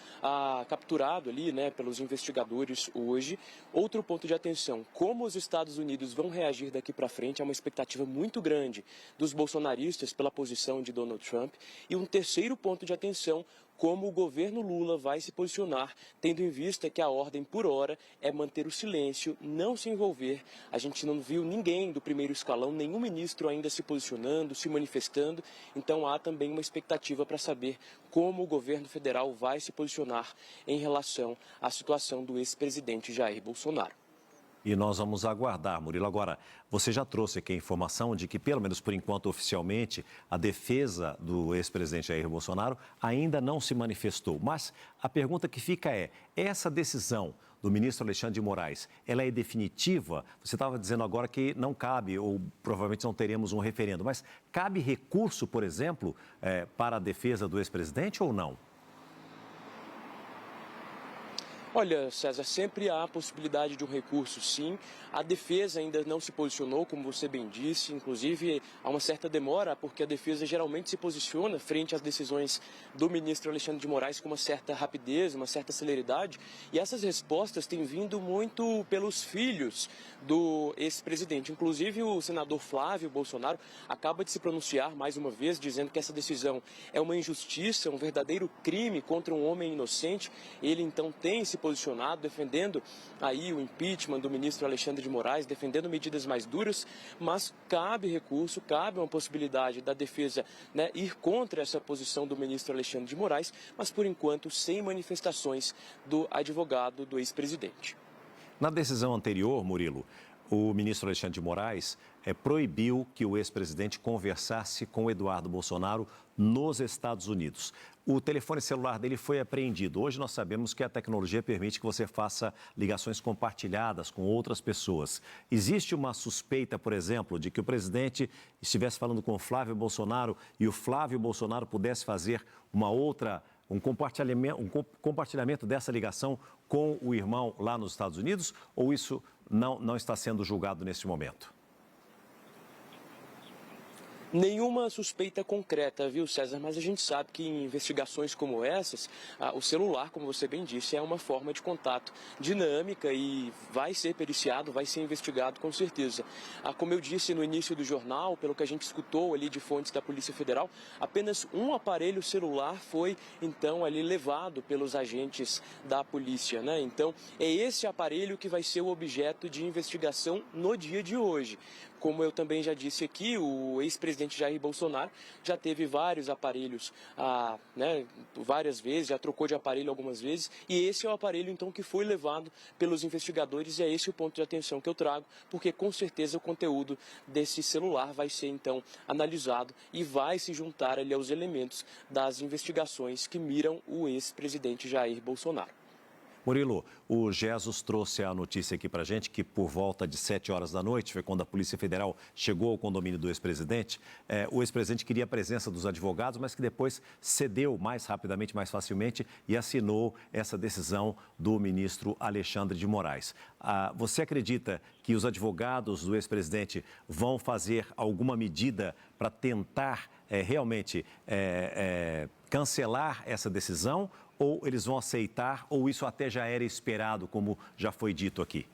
capturado ali, né, pelos investigadores hoje. Outro ponto de atenção, como os Estados Unidos vão reagir daqui para frente, é uma expectativa muito grande dos bolsonaristas pela posição de Donald Trump. E um terceiro ponto de atenção, como o governo Lula vai se posicionar, tendo em vista que a ordem por hora é manter o silêncio, não se envolver. A gente não viu ninguém do primeiro escalão, nenhum ministro ainda se posicionando, se manifestando. Então há também uma expectativa para saber como o governo federal vai se posicionar em relação à situação do ex-presidente Jair Bolsonaro. E nós vamos aguardar, Murilo. Agora, você já trouxe aqui a informação de que, pelo menos por enquanto, oficialmente, a defesa do ex-presidente Jair Bolsonaro ainda não se manifestou. Mas a pergunta que fica é, essa decisão do ministro Alexandre de Moraes, ela é definitiva? Você estava dizendo agora que não cabe, ou provavelmente não teremos um referendo, mas cabe recurso, por exemplo, para a defesa do ex-presidente ou não? Olha, César, sempre há a possibilidade de um recurso, sim. A defesa ainda não se posicionou, como você bem disse. Inclusive, há uma certa demora, porque a defesa geralmente se posiciona frente às decisões do ministro Alexandre de Moraes com uma certa rapidez, uma certa celeridade. E essas respostas têm vindo muito pelos filhos do ex-presidente. Inclusive, o senador Flávio Bolsonaro acaba de se pronunciar mais uma vez, dizendo que essa decisão é uma injustiça, um verdadeiro crime contra um homem inocente. Ele, então, tem se posicionado, defendendo aí o impeachment do ministro Alexandre de Moraes, defendendo medidas mais duras, mas cabe recurso, cabe uma possibilidade da defesa, né, ir contra essa posição do ministro Alexandre de Moraes, mas por enquanto sem manifestações do advogado do ex-presidente. Na decisão anterior, Murilo, o ministro Alexandre de Moraes proibiu que o ex-presidente conversasse com Eduardo Bolsonaro nos Estados Unidos. O telefone celular dele foi apreendido. Hoje nós sabemos que a tecnologia permite que você faça ligações compartilhadas com outras pessoas. Existe uma suspeita, por exemplo, de que o presidente estivesse falando com o Flávio Bolsonaro e o Flávio Bolsonaro pudesse fazer um compartilhamento dessa ligação com o irmão lá nos Estados Unidos? Ou isso não está sendo julgado neste momento? Nenhuma suspeita concreta, viu, César? Mas a gente sabe que em investigações como essas, o celular, como você bem disse, é uma forma de contato dinâmica e vai ser periciado, vai ser investigado com certeza. Como eu disse no início do jornal, pelo que a gente escutou ali de fontes da Polícia Federal, apenas um aparelho celular foi, então, ali levado pelos agentes da polícia, né? Então, é esse aparelho que vai ser o objeto de investigação no dia de hoje. Como eu também já disse aqui, o ex-presidente Jair Bolsonaro já teve vários aparelhos, várias vezes, já trocou de aparelho algumas vezes, e esse é o aparelho, então, que foi levado pelos investigadores, e é esse o ponto de atenção que eu trago, porque, com certeza, o conteúdo desse celular vai ser, então, analisado e vai se juntar ali aos elementos das investigações que miram o ex-presidente Jair Bolsonaro. Murilo, o Jesus trouxe a notícia aqui para a gente que por volta de 7 horas da noite, foi quando a Polícia Federal chegou ao condomínio do ex-presidente, o ex-presidente queria a presença dos advogados, mas que depois cedeu mais rapidamente, mais facilmente e assinou essa decisão do ministro Alexandre de Moraes. Você acredita que os advogados do ex-presidente vão fazer alguma medida para tentar realmente cancelar essa decisão? Ou eles vão aceitar, ou isso até já era esperado, como já foi dito aqui?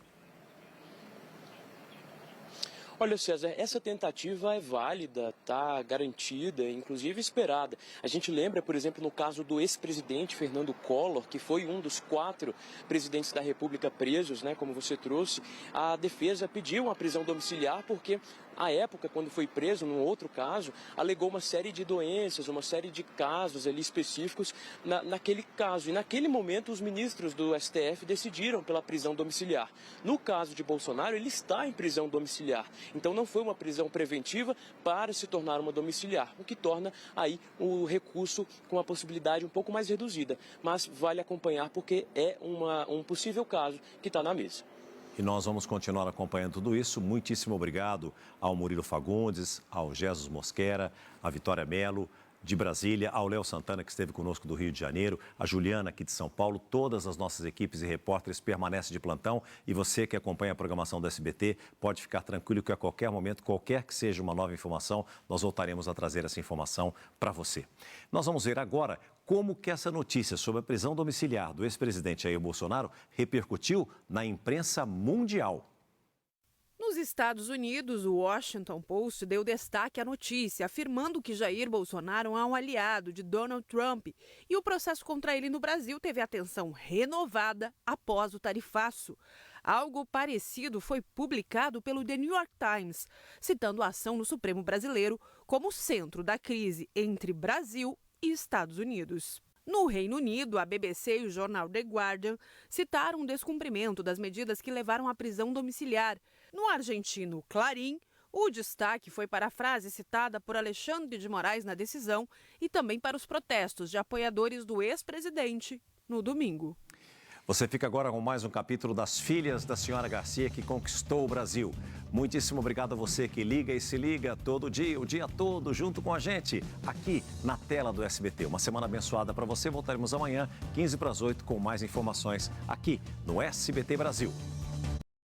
Olha, César, essa tentativa é válida, está garantida, inclusive esperada. A gente lembra, por exemplo, no caso do ex-presidente Fernando Collor, que foi um dos 4 presidentes da República presos, né, como você trouxe, a defesa pediu uma prisão domiciliar porque, à época, quando foi preso, num outro caso, alegou uma série de doenças, uma série de casos ali específicos naquele caso. E naquele momento, os ministros do STF decidiram pela prisão domiciliar. No caso de Bolsonaro, ele está em prisão domiciliar. Então, não foi uma prisão preventiva para se tornar uma domiciliar, o que torna aí o recurso com a possibilidade um pouco mais reduzida. Mas vale acompanhar porque é um possível caso que está na mesa. E nós vamos continuar acompanhando tudo isso. Muitíssimo obrigado ao Murilo Fagundes, ao Jesus Mosquera, à Vitória Melo, de Brasília, ao Léo Santana, que esteve conosco do Rio de Janeiro, a Juliana, aqui de São Paulo. Todas as nossas equipes e repórteres permanecem de plantão. E você que acompanha a programação do SBT, pode ficar tranquilo que a qualquer momento, qualquer que seja uma nova informação, nós voltaremos a trazer essa informação para você. Nós vamos ver agora como que essa notícia sobre a prisão domiciliar do ex-presidente Jair Bolsonaro repercutiu na imprensa mundial. Nos Estados Unidos, o Washington Post deu destaque à notícia, afirmando que Jair Bolsonaro é um aliado de Donald Trump e o processo contra ele no Brasil teve atenção renovada após o tarifaço. Algo parecido foi publicado pelo The New York Times, citando a ação no Supremo brasileiro como centro da crise entre Brasil e Estados Unidos. No Reino Unido, a BBC e o jornal The Guardian citaram o descumprimento das medidas que levaram à prisão domiciliar. No argentino Clarín, o destaque foi para a frase citada por Alexandre de Moraes na decisão e também para os protestos de apoiadores do ex-presidente no domingo. Você fica agora com mais um capítulo das Filhas da Senhora Garcia, que conquistou o Brasil. Muitíssimo obrigado a você que liga e se liga todo dia, o dia todo, junto com a gente, aqui na tela do SBT. Uma semana abençoada para você. Voltaremos amanhã, 7:45, com mais informações aqui no SBT Brasil.